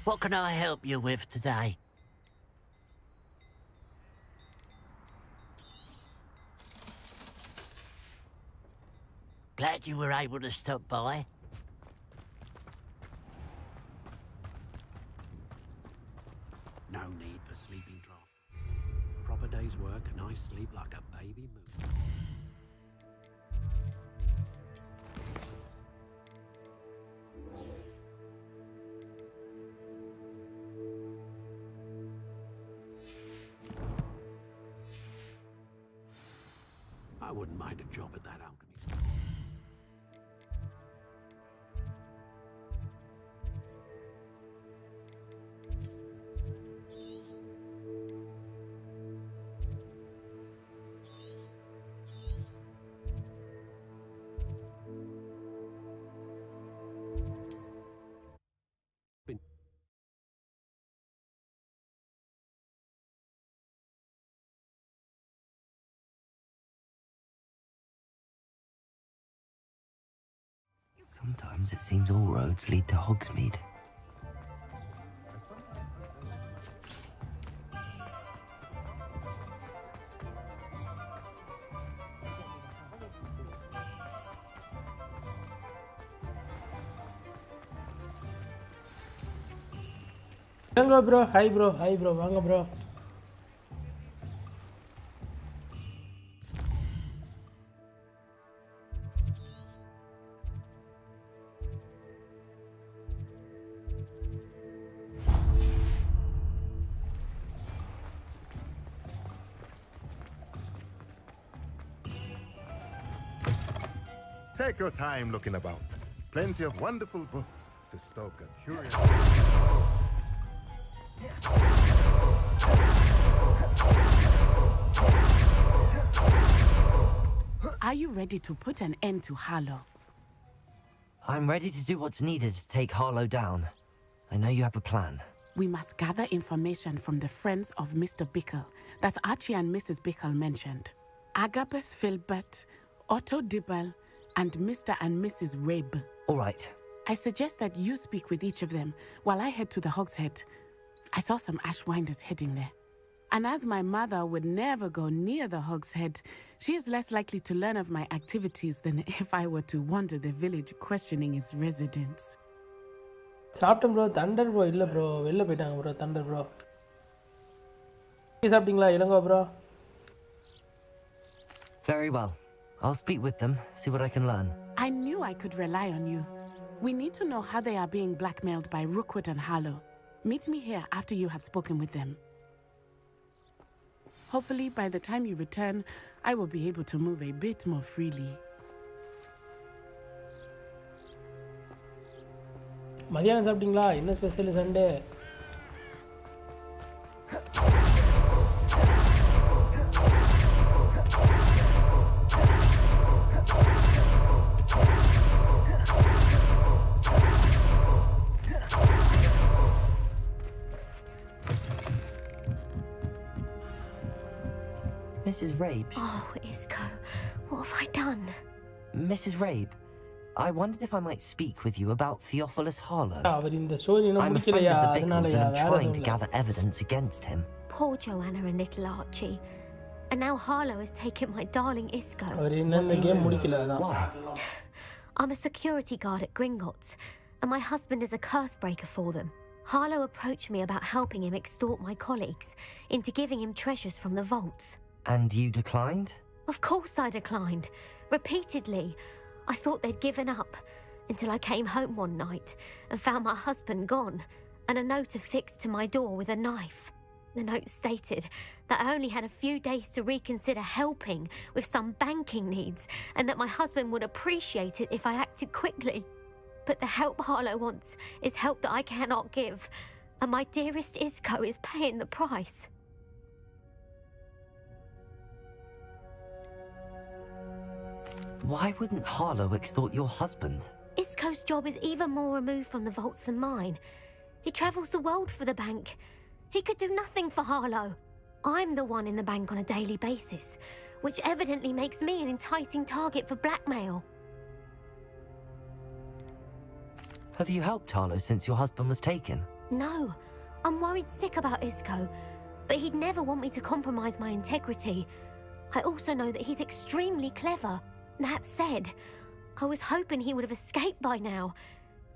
What can I help you with today? Glad you were able to stop by. No need for sleeping draught. Proper day's work and I sleep like a baby moon. I wouldn't mind a job at that alchemy. Sometimes it seems all roads lead to Hogsmeade. வாங்க bro, hi bro, hi bro, வாங்க bro. Take your time looking about. Plenty of wonderful books to stoke a curious... Are you ready to put an end to Harlow? I'm ready to do what's needed to take Harlow down. I know you have a plan. We must gather information from the friends of Mr. Bickle that Archie and Mrs. Bickle mentioned. Agabus Filbert, Otto Dibble, and Mr. and Mrs. Rabe. All right. I suggest that you speak with each of them while I head to the Hogshead. I saw some Ashwinders heading there. And as my mother would never go near the Hogshead, she is less likely to learn of my activities than if I were to wander the village questioning its residents. சாப்பிட்டேன் bro. Thunder bro இல்லை bro, வெளில போயிட்டாங்க bro. Thunder bro சாப்பிட்டீங்களா? Ilango bro. Very well. I'll speak with them, see what I can learn. I knew I could rely on you. We need to know how they are being blackmailed by Rookwood and Harlow. Meet me here after you have spoken with them. Hopefully, by the time you return, I will be able to move a bit more freely. மதியானம் சாப்பிட்டீங்களா? என்ன special Sunday? Mrs. Rabe. Oh, Isco, what have I done? Mrs. Rabe, I wondered if I might speak with you about Theophilus Harlow. அவர் இந்த story இன்னும் I'm a friend முடிக்கலையா? of the அதனால Bickles and I'm வேற trying எதுவும் to இல்ல. gather evidence against him. Poor Joanna and little Archie. And now Harlow has taken my darling Isco. அவர் இன்னும் இந்த game முடிக்கல அதான். Why? I'm a security guard at Gringotts, and my husband is a curse breaker for them. Harlow approached me about helping him extort my colleagues into giving him treasures from the vaults. And you declined? Of course I declined. Repeatedly. I thought they'd given up until I came home one night and found my husband gone and a note affixed to my door with a knife. The note stated that I only had a few days to reconsider helping with some banking needs and that my husband would appreciate it if I acted quickly. But the help Harlow wants is help that I cannot give, and my dearest Isco is paying the price. Why wouldn't Harlow extort your husband? Isco's job is even more removed from the vaults than mine. He travels the world for the bank. He could do nothing for Harlow. I'm the one in the bank on a daily basis, which evidently makes me an enticing target for blackmail. Have you helped Harlow since your husband was taken? No, I'm worried sick about Isco, but he'd never want me to compromise my integrity. I also know that he's extremely clever. That said, I was hoping he would have escaped by now.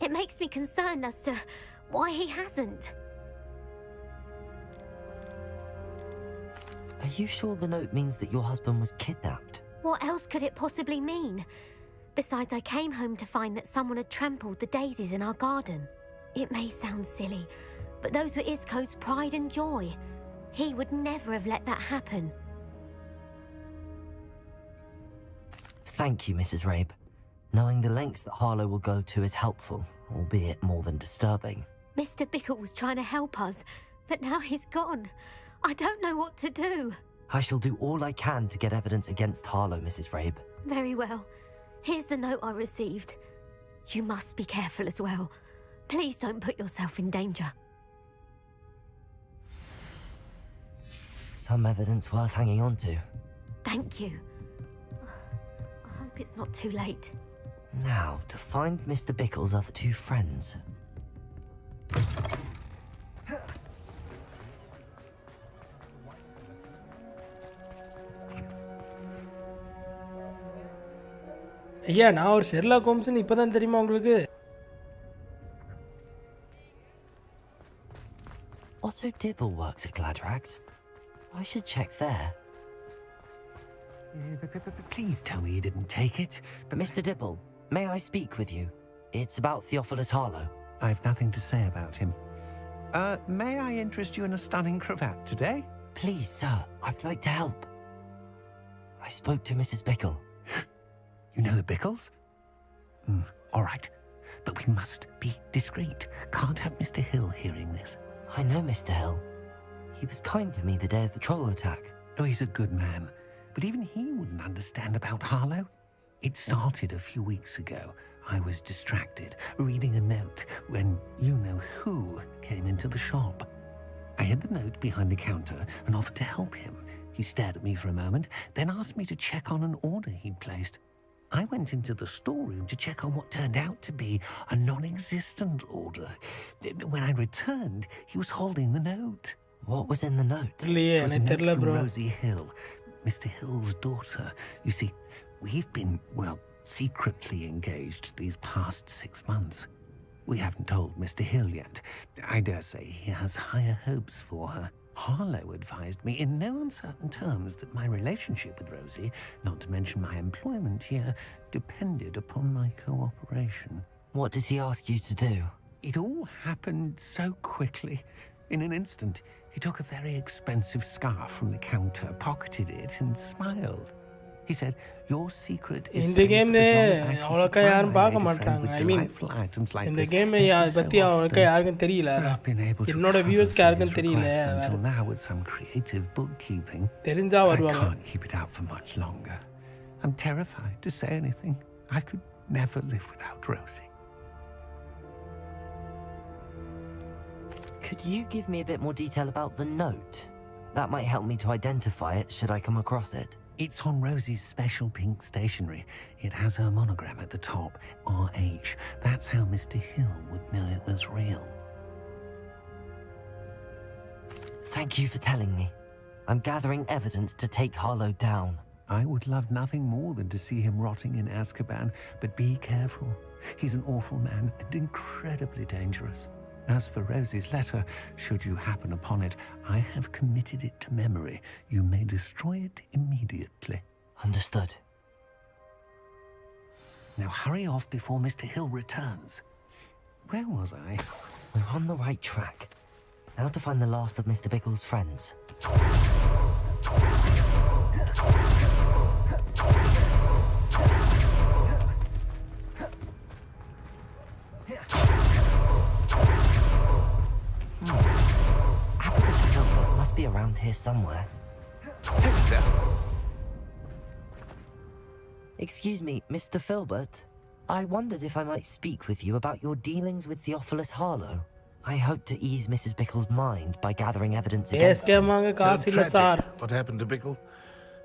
It makes me concerned as to why he hasn't. Are you sure the note means that your husband was kidnapped? What else could it possibly mean? Besides, I came home to find that someone had trampled the daisies in our garden. It may sound silly, but those were Isco's pride and joy. He would never have let that happen. Thank you, Mrs. Rabe. Knowing the lengths that Harlow will go to is helpful, albeit more than disturbing. Mr. Bickle was trying to help us, but now he's gone. I don't know what to do. I shall do all I can to get evidence against Harlow, Mrs. Rabe. Very well. Here's the note I received. You must be careful as well. Please don't put yourself in danger. Some evidence worth hanging on to. Thank you. I hope it's not too late. Now, to find Mr. Bickle's other two friends. ஐயா நான் ஒரு Sherlock ஹோம்ஸ்னு இப்போ தான் தெரியுமா உங்களுக்கு? Otto Dibble works at Gladrags. I should check there. Please tell me you didn't take it. But Mr. Dibble, may I speak with you? It's about Theophilus Harlow. I've nothing to say about him. May I interest you in a stunning cravat today? Please, sir, I'd like to help. I spoke to Mrs. Bickle. You know the Bickles? All right. But we must be discreet. Can't have Mr. Hill hearing this. I know Mr. Hill. He was kind to me the day of the troll attack. Oh, he's a good man. But even he wouldn't understand about Harlow. It started a few weeks ago. I was distracted, reading a note, when you-know-who came into the shop. I hid the note behind the counter and offered to help him. He stared at me for a moment, then asked me to check on an order he'd placed. I went into the storeroom to check on what turned out to be a non-existent order. When I returned, he was holding the note. What was in the note? It was a note from Rosie Hill, Mr. Hill's daughter. You see, we've been, secretly engaged these past 6 months. We haven't told Mr. Hill yet. I dare say he has higher hopes for her. Harlow advised me in no uncertain terms that my relationship with Rosie, not to mention my employment here, depended upon my cooperation. What does he ask you to do? It all happened so quickly. In an instant, He took a very expensive scarf from the counter, pocketed it, and smiled. He said, "Your secret is இந்த safe game as long as I can அவ்வளோக்கா supply யாரும் my பார்க்க native friend மாட்டாங்க. with I mean delightful items like இந்த this." கேமை Every so பற்றி அவ்வளோக்கா often, யாருக்கும் தெரியல. I've been able to என்னோட cover வியூவர்ஸ்க்கு for யாருக்கும் his தெரியல. requests until now with some creative bookkeeping. தெரிஞ்சா I வருவாங்க. can't keep it out for much longer. I'm terrified to say anything. I could never live without Rosie. Could you give me a bit more detail about the note? That might help me to identify it should I come across it. It's on Rosie's special pink stationery. It has her monogram at the top, RH. That's how Mr. Hill would know it was real. Thank you for telling me. I'm gathering evidence to take Harlow down. I would love nothing more than to see him rotting in Azkaban, but be careful. He's an awful man and incredibly dangerous. As for Rosie's letter, should you happen upon it, I have committed it to memory. You may destroy it immediately. Understood. Now hurry off before Mr. Hill returns. Where was I? We're on the right track. Now to find the last of Mr. Bickle's friends. Abacus Filbert must be around here somewhere. Excuse me, Mr. Filbert. I wondered if I might speak with you about your dealings with Theophilus Harlow. I hope to ease Mrs. Bickle's mind by gathering evidence against him. Tragic. What happened to Bickle?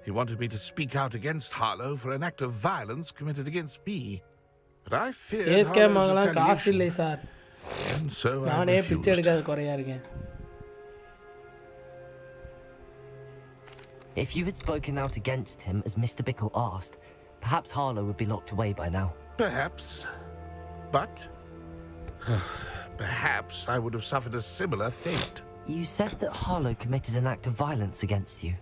He wanted me to speak out against Harlow for an act of violence committed against me. But I feared Harlow's retaliation. And so I refused. If you had spoken out against him as Mr. Bickle asked, perhaps Harlow would be locked away by now. Perhaps. But perhaps I would have suffered a similar fate. You said that Harlow committed an act of violence against you.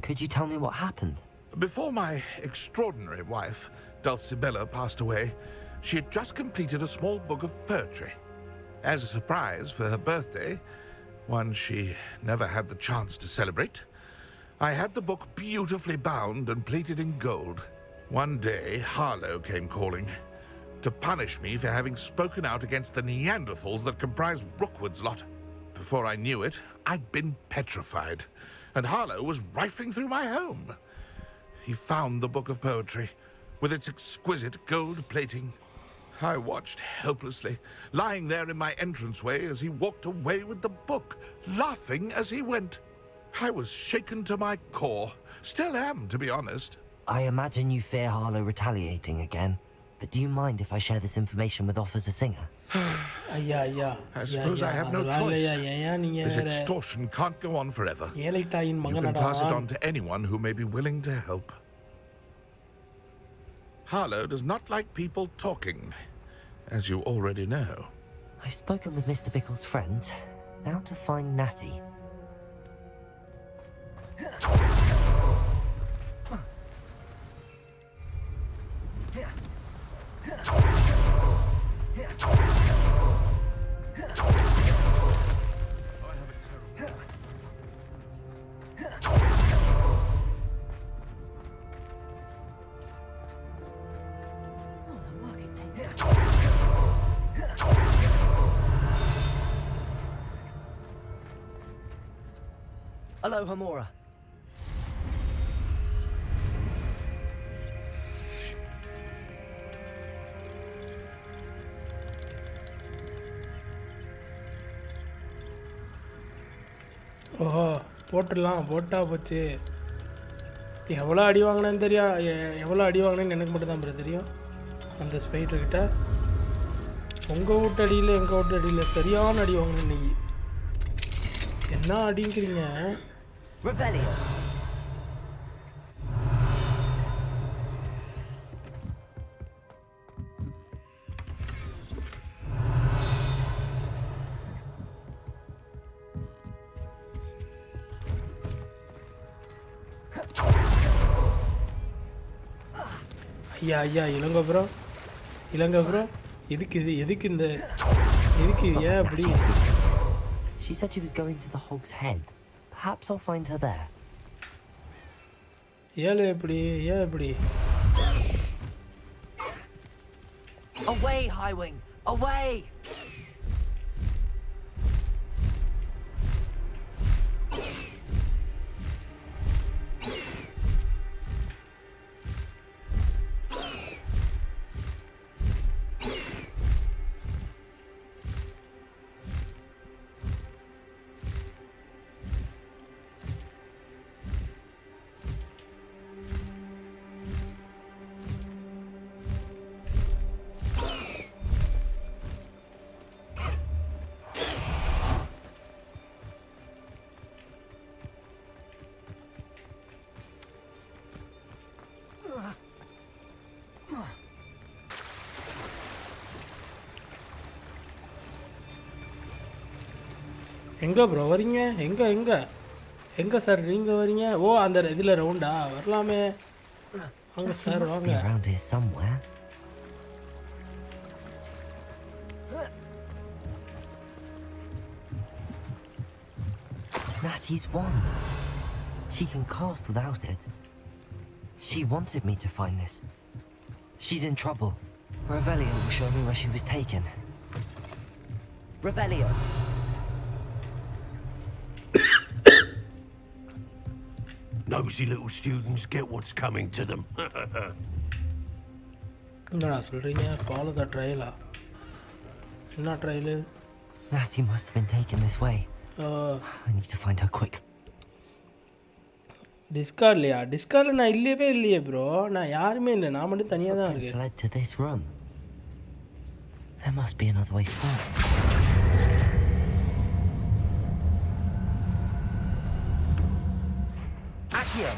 Could you tell me what happened? Before my extraordinary wife, Dulcibella, passed away, she had just completed a small book of poetry. As a surprise for her birthday, one she never had the chance to celebrate, I had the book beautifully bound and plated in gold. One day, Harlow came calling to punish me for having spoken out against the Neanderthals that comprise Rookwood's lot. Before I knew it, I'd been petrified, and Harlow was rifling through my home. He found the book of poetry, with its exquisite gold plating. I watched helplessly, lying there in my entranceway as he walked away with the book, laughing as he went. I was shaken to my core. Still am, to be honest. I imagine you fear Harlow retaliating again, but do you mind if I share this information with Officer Singer? I suppose I have no choice. This extortion can't go on forever. You can pass it on to anyone who may be willing to help. Harlow does not like people talking, as you already know. I've spoken with Mr. Bickle's friends. Now to find Natty. Hello, Hamora. ஓஹோ போட்டுடலாம் போட்டா போச்சு. எவ்வளோ அடி வாங்கினேன்னு தெரியும். எவ்வளோ அடி வாங்கினேன்னு எனக்கு மட்டும் தான் தெரியும். அந்த ஸ்பைட்டர்கிட்ட உங்கள் வீட்டு அடியில் எங்கள் வீட்டு அடியில் சரியான அடி வாங்கினேன் இன்னைக்கு. என்ன அடிங்கிறீங்க? ஐயா ஐயா இளங்க ப்ரோ எதுக்கு இது எதுக்கு இந்த எதுக்கு ஏன் அப்படி? She said she was going to the Hog's Head. Perhaps I'll find her there. Away, Highwing! Away! எங்கே ப்ரோ வரீங்க? எங்கே சார் நீங்கள் வரீங்க? ஓ அந்த இதில் ரவுண்டா வரலாமே வாங்க சார் வாங்க. Around here somewhere. Natty's wand. She can cast without it. She wanted me to find this. She's in trouble. Revelio will show me where she was taken. Revelio. Nosy little students get what's coming to them. என்னடா சொல்கிறீங்க? Follow the ட்ரையலா? என்ன trial? Natty must have been taken this way. I need to find her quick. டிஸ்கார்ட்லையா? டிஸ்கார்டில் நான் இல்லையே bro. நான் யாருமே இல்லை, நான் மட்டும் தனியாக தான் இருக்கேன். Led to this room. There must be another way forward. Accio!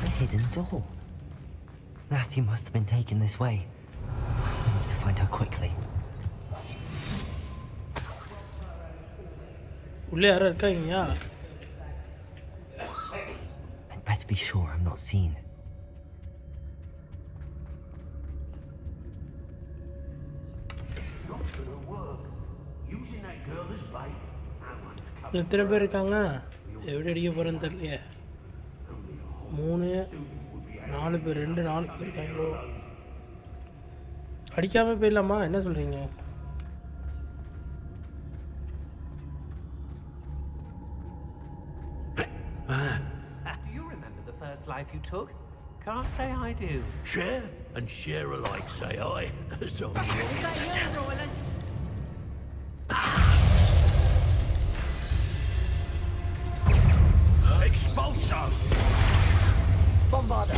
A hidden door. Natty must have been taken this way. I need to find her quickly. உள்ளே யாரும் இருக்காங்கயா? I'd better be sure I'm not seen. எத்தனை பேர் இருக்காங்க? எப்படி அடிக்க போகிறேன்னு தெரியலையே. 3 4 பேர் 4 பேர் இருக்காங்களோ. அடிக்காமல் போயிடலாமா? என்ன சொல்கிறீங்க? Do you remember the first life you took? Can't say I do. Share and share alike, say I. So Expulso! Bombarda!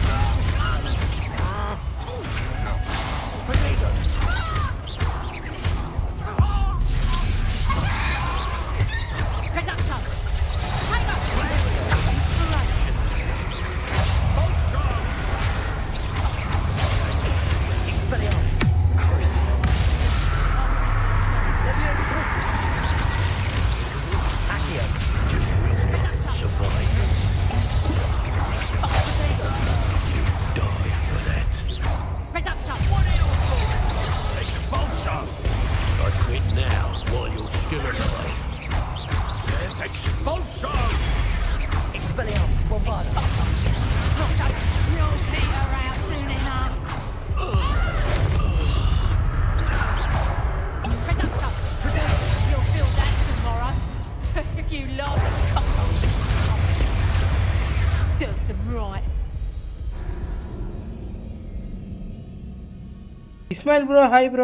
Ismail bro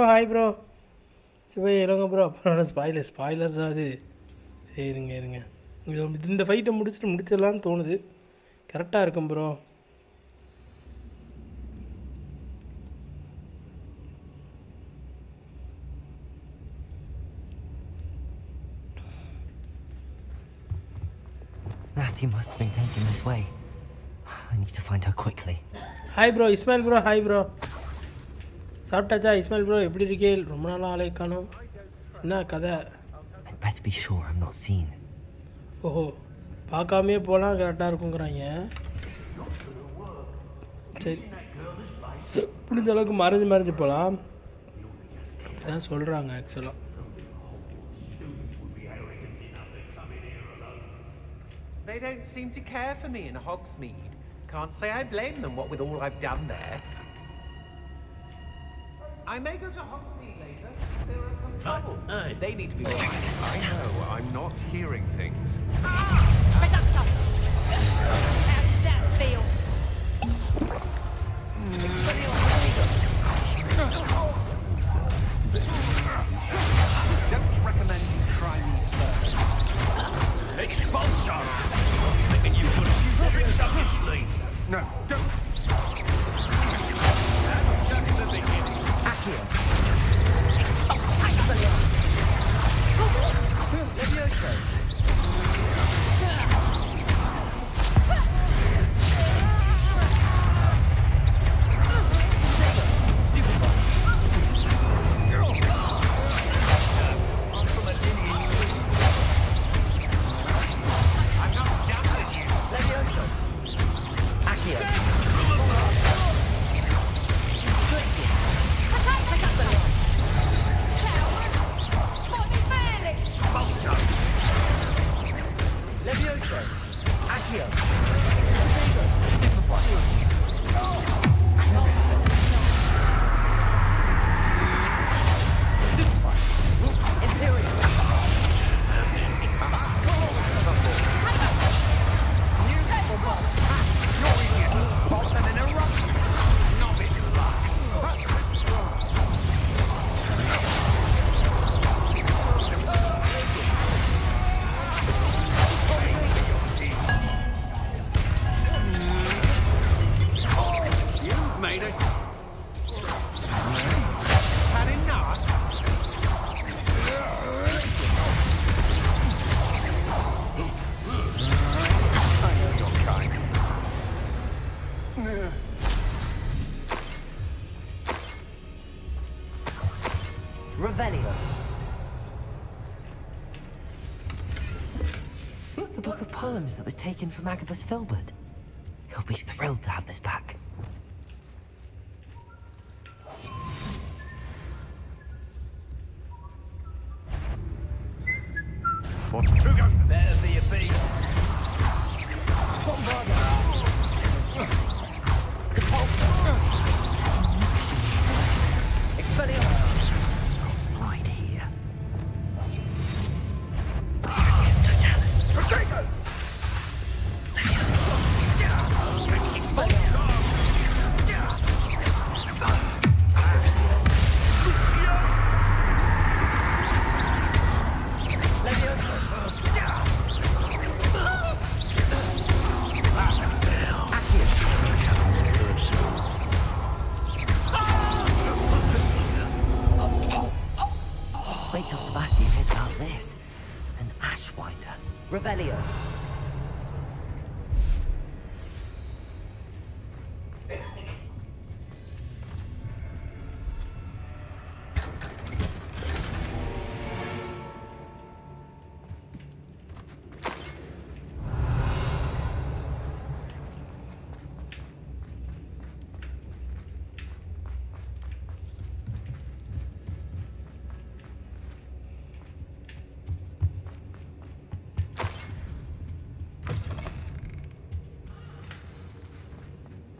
hi bro. சரி இருங்க ப்ரோ, அப்புறம் ஸ்பாய்லர்ஸ் அது. சரிங்க இருங்க, இந்த ஃபைட்டை முடிச்சிடலான்னு தோணுது. கரெக்டாக இருக்கும் bro. Natty must have been taken this way. I need to find her quickly. Hi bro Ismail bro. Hi bro. சாப்பிட்டாச்சா இஸ்மாயில் ப்ரோ? எப்படி இருக்கே? ரொம்ப நாளாக ஆளே காணோம். என்ன கதை? I'd better be sure I'm not seen. ஓஹோ, பார்க்காமே போனால் கரெக்டாக இருக்குங்கிறாங்க. சரி முடிஞ்ச அளவுக்கு மறைஞ்சு போகலாம் தான் சொல்கிறாங்க ஆக்சுவலாக. They don't seem to care for me in Hogsmeade. Can't say I blame them, what with all I've done there. I may go to Hogsmeade later. There are some trouble. They need to be watched. I know, I'm not hearing things. Pick up stuff. How does that feel? Don't recommend you try me first. Expulsion! Thinking you've got a few tricks up your sleeve. No, don't. That's just the beginning. Accio. Levioso. Revelio. The book of poems that was taken from Agabus Filbert. He'll be thrilled to have this back. What? Who goes there? Be a beast. Expelliarmus. Right here. Patrius Totalis. Potato! Wait till Sebastian hears about this. An Ashwinder. Revelio.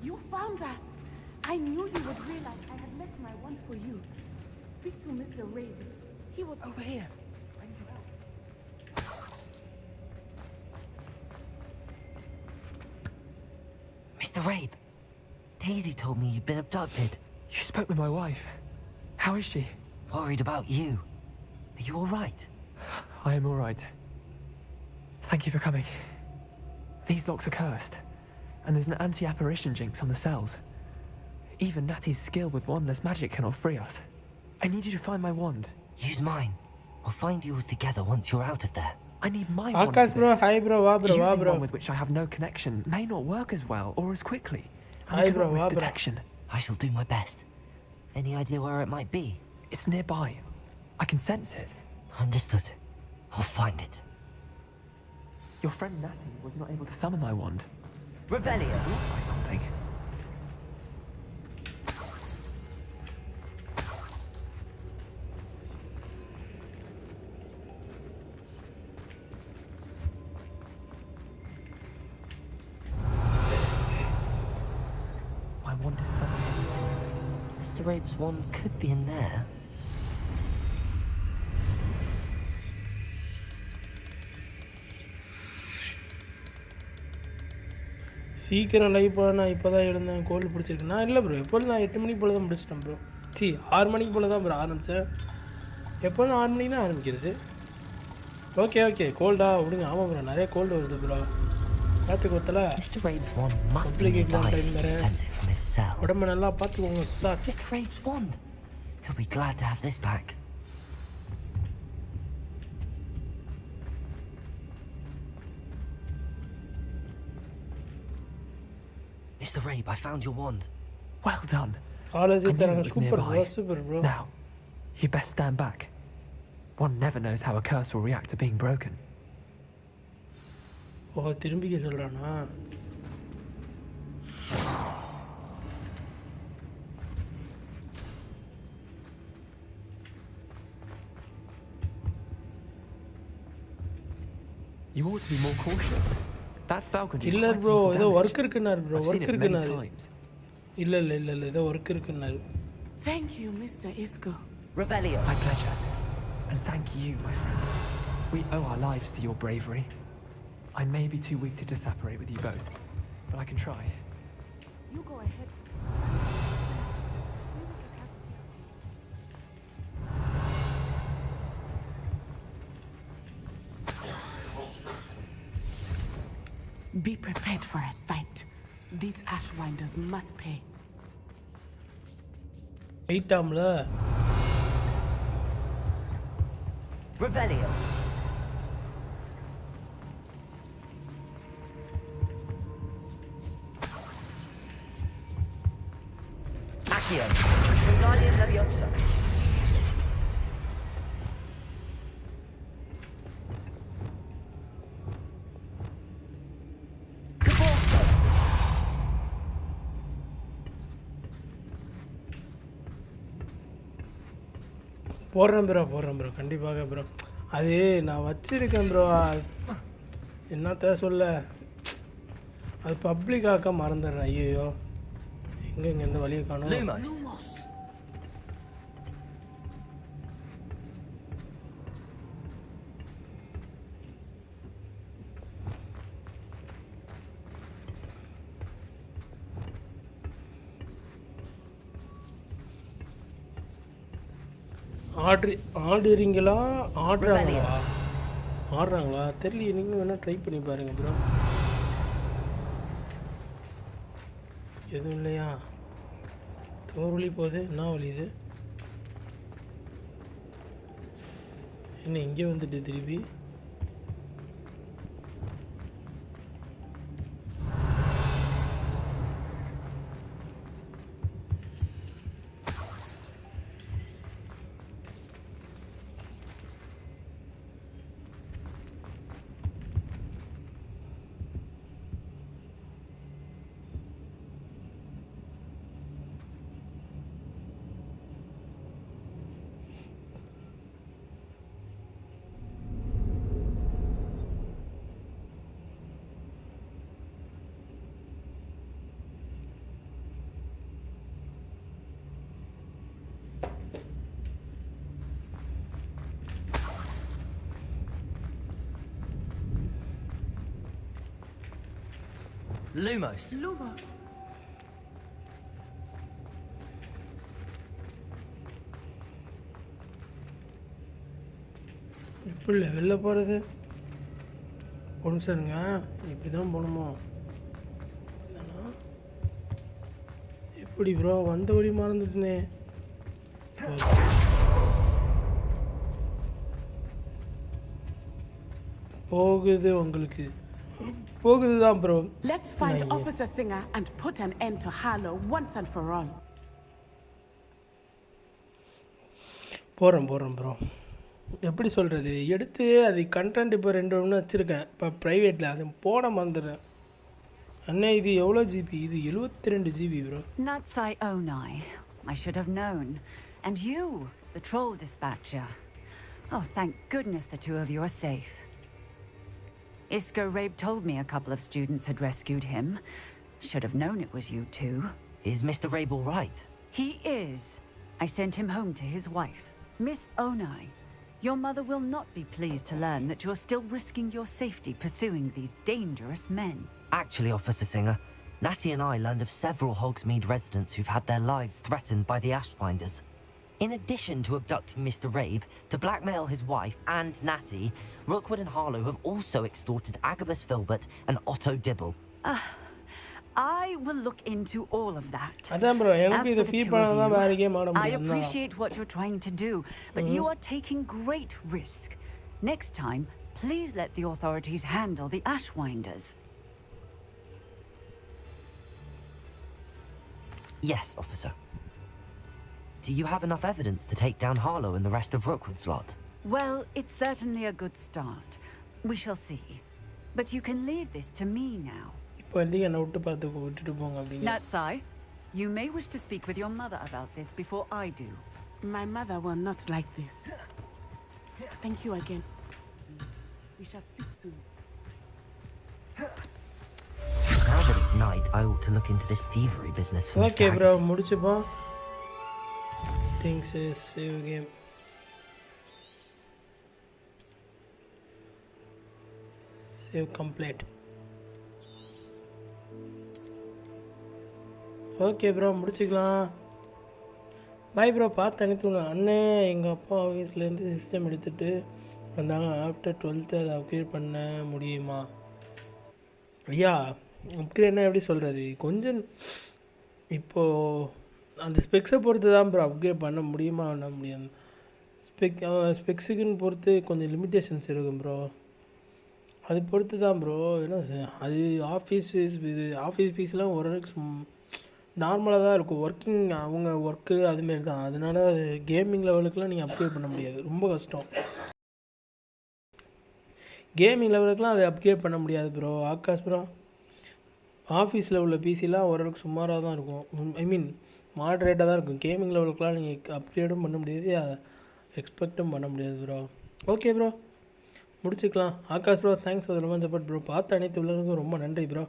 You found us. I knew you would realize I had left my wand for you. Speak to Mr. Raid. He will Over here. Mr. Rabe, Daisy told me you'd been abducted. You spoke with my wife. How is she? Worried about you. Are you all right? I am all right. Thank you for coming. These locks are cursed, and there's an anti-apparition jinx on the cells. Even Natty's skill with wandless magic cannot free us. I need you to find my wand. Use mine. We'll find yours together once you're out of there. I need my wand Akash for bro, this. hi bro, wah bro, wah Using bro. one with which I have no connection may not work as well or as quickly. And Hi, I bro, cannot risk wah, bro. detection. I shall do my best. Any idea where it might be? It's nearby. I can sense it. Understood. I'll find it. Your friend Natty was not able to summon my wand. Revelio. By something. wand is somewhere in this room. Mr. Rabe's wand could be in there. சீக்கிரம் live போட நான் இப்போ தான் எழுந்தேன். Gold பிடிச்சிருக்கு. நான் இல்லை bro, எப்போதும் நான் 8 மணிக்கு போல தான் முடிச்சிட்டேன் ப்ரோ. 6 மணிக்கு போல தான் ப்ரோ ஆரம்பித்தேன். எப்போதும் 6 மணிக்கு தான் ஆரம்பிக்கிறது. ஓகே ஓகே, கோல்டா விடுங்க. ஆமாம் ப்ரோ, நிறைய கோல்டு வருது ப்ரோ. பார்த்து கொடுத்தல உடம்பு நல்லா பார்த்துக்கோங்க sir. Mr. Rabe's wand. He'll be glad to have this back. Mr. Rabe, I found your wand. Well done. I knew it was nearby. Super, bro. Now, you best stand back. One never knows how a curse will react to being broken. Oh, திரும்பிக்க சொல்றானா? You ought to be more cautious. That spell can do இல்ல quite bro, some ஏதோ damage. work இருக்குனாரு bro, I've seen work it many இருக்குனாரு. times. இல்ல ஏதோ work இருக்குனாரு. Thank you, Mr. Isco. Revelio. My pleasure. And thank you, my friend. We owe our lives to your bravery. I may be too weak to disapparate with you both, but I can try. You go ahead. Be prepared for a fight. These Ashwinders must pay. வெயிட்டாம்ல. Revelio. Accio. Wingardium Leviosa. போடுறேன் bro கண்டிப்பாக bro. அது நான் வச்சிருக்கேன் bro. என்னத்த சொல்ல, அது பப்ளிக்காக்க மறந்துடுறேன். ஐயோ, எங்கே எந்த வழியை காணும். ஆடுறீங்களா? ஆடுறாங்களா தெரியல. நீங்கள் வேணால் ட்ரை பண்ணி பாருங்கள் ப்ரோ. எதுவும் இல்லையா? ஒரு வழி போகுது. என்ன வழி இது? என்ன இங்கே வந்துட்டு திருப்பி? Lumos. எப்படி வெளில போகிறது? ஒரு நிமிஷம்ங்க, இப்படி தான் போகணுமோ? எப்படி ப்ரோ, வந்த வழி மறந்துட்டுனே. போகுது உங்களுக்கு, போகுதுதான் bro. Let's find Officer Singer and put an end to Harlow once and for all. போகிறேன் ப்ரோ. எப்படி சொல்கிறது, எடுத்து அது கண்டென்ட் இப்போ 2 ஒன்று வச்சுருக்கேன் இப்போ ப்ரைவேட்டில். அது போட மறந்துடுறேன். அண்ணா இது எவ்வளோ ஜிபி? இது 72 GB bro. Natsai Onai. I should have known. And you, the troll dispatcher. Oh, thank goodness the two of you are safe. Isco Rabe told me a couple of students had rescued him. Should have known it was you two. Is Mr. Rabe all right? He is. I sent him home to his wife. Miss Onai, your mother will not be pleased to learn that you're still risking your safety pursuing these dangerous men. Actually, Officer Singer, Natty and I learned of several Hogsmeade residents who've had their lives threatened by the Ashbinders. In addition to abducting Mr. Rabe to blackmail his wife and Natty, Rookwood and Harlow have also extorted Agabus Filbert and Otto Dibble. I will look into all of that. அதான் bro As எனக்கு for இது the feel two பண்ணா of தான் வேற you, game ஆட I முடியும் appreciate what you're trying to do, but you are taking great risk. Next time, please let the authorities handle the Ashwinders. Yes, officer. Do you have enough evidence to take down Harlow and the rest of Rookwood's lot? Well, it's certainly a good start. We shall see. But you can leave this to me now. இப்போ வந்து என்ன விட்டுட்டு போங்க அப்படிங்க Natsai, you may wish to speak with your mother about this before I do. My mother will not like this. Thank you again. We shall speak soon. Now that it's night, I ought to look into this thievery business for Mr. Okay bro Haggerty. முடிச்சுப்போம் things is save game save complete okay bro முடிச்சுக்கலாம் bye bro பார்த்து அனுப்பிவிங்க அண்ணன் எங்கள் அப்பா ஆஃபீஸ்லேருந்து system எடுத்துகிட்டு வந்தாங்க after 12th அதை upgrade பண்ண முடியுமா ஐயா அப்கிரேட்னா எப்படி சொல்கிறது கொஞ்சம் இப்போது அந்த ஸ்பெக்ஸை பொறுத்து தான் ப்ரோ அப்கிரேட் பண்ண முடியுமா பண்ண முடியாது ஸ்பெக்ஸுக்குன்னு பொறுத்து கொஞ்சம் லிமிட்டேஷன்ஸ் இருக்கும் ப்ரோ அது பொறுத்து தான் ப்ரோ என்ன அது ஆஃபீஸ் ஃபீஸ் இது ஆஃபீஸ் ஃபீஸ்லாம் ஓரளவுக்கு நார்மலாக தான் இருக்கும் ஒர்க்கிங் அவங்க ஒர்க்கு அதுமாரி தான் அதனால் அது கேமிங் லெவலுக்குலாம் நீங்கள் அப்கிரேட் பண்ண முடியாது ரொம்ப கஷ்டம் கேமிங் லெவலுக்குலாம் அதை அப்கிரேட் பண்ண முடியாது ப்ரோ ஆகாஷ் ப்ரோ ஆஃபீஸில் உள்ள பிசிலாம் ஓரளவுக்கு சுமாராக தான் இருக்கும் ஐ மீன் மாட்ரேட்டாக தான் இருக்கும் கேமிங் லெவலுக்குலாம் நீங்கள் அப்கிரேடும் பண்ண முடியாது எக்ஸ்பெக்டும் பண்ண முடியாது ப்ரோ ஓகே ப்ரோ முடிச்சுக்கலாம் Akash bro thanks for the love and support bro பார்த்து அனைத்து உள்ளவங்களுக்கும் ரொம்ப நன்றி ப்ரோ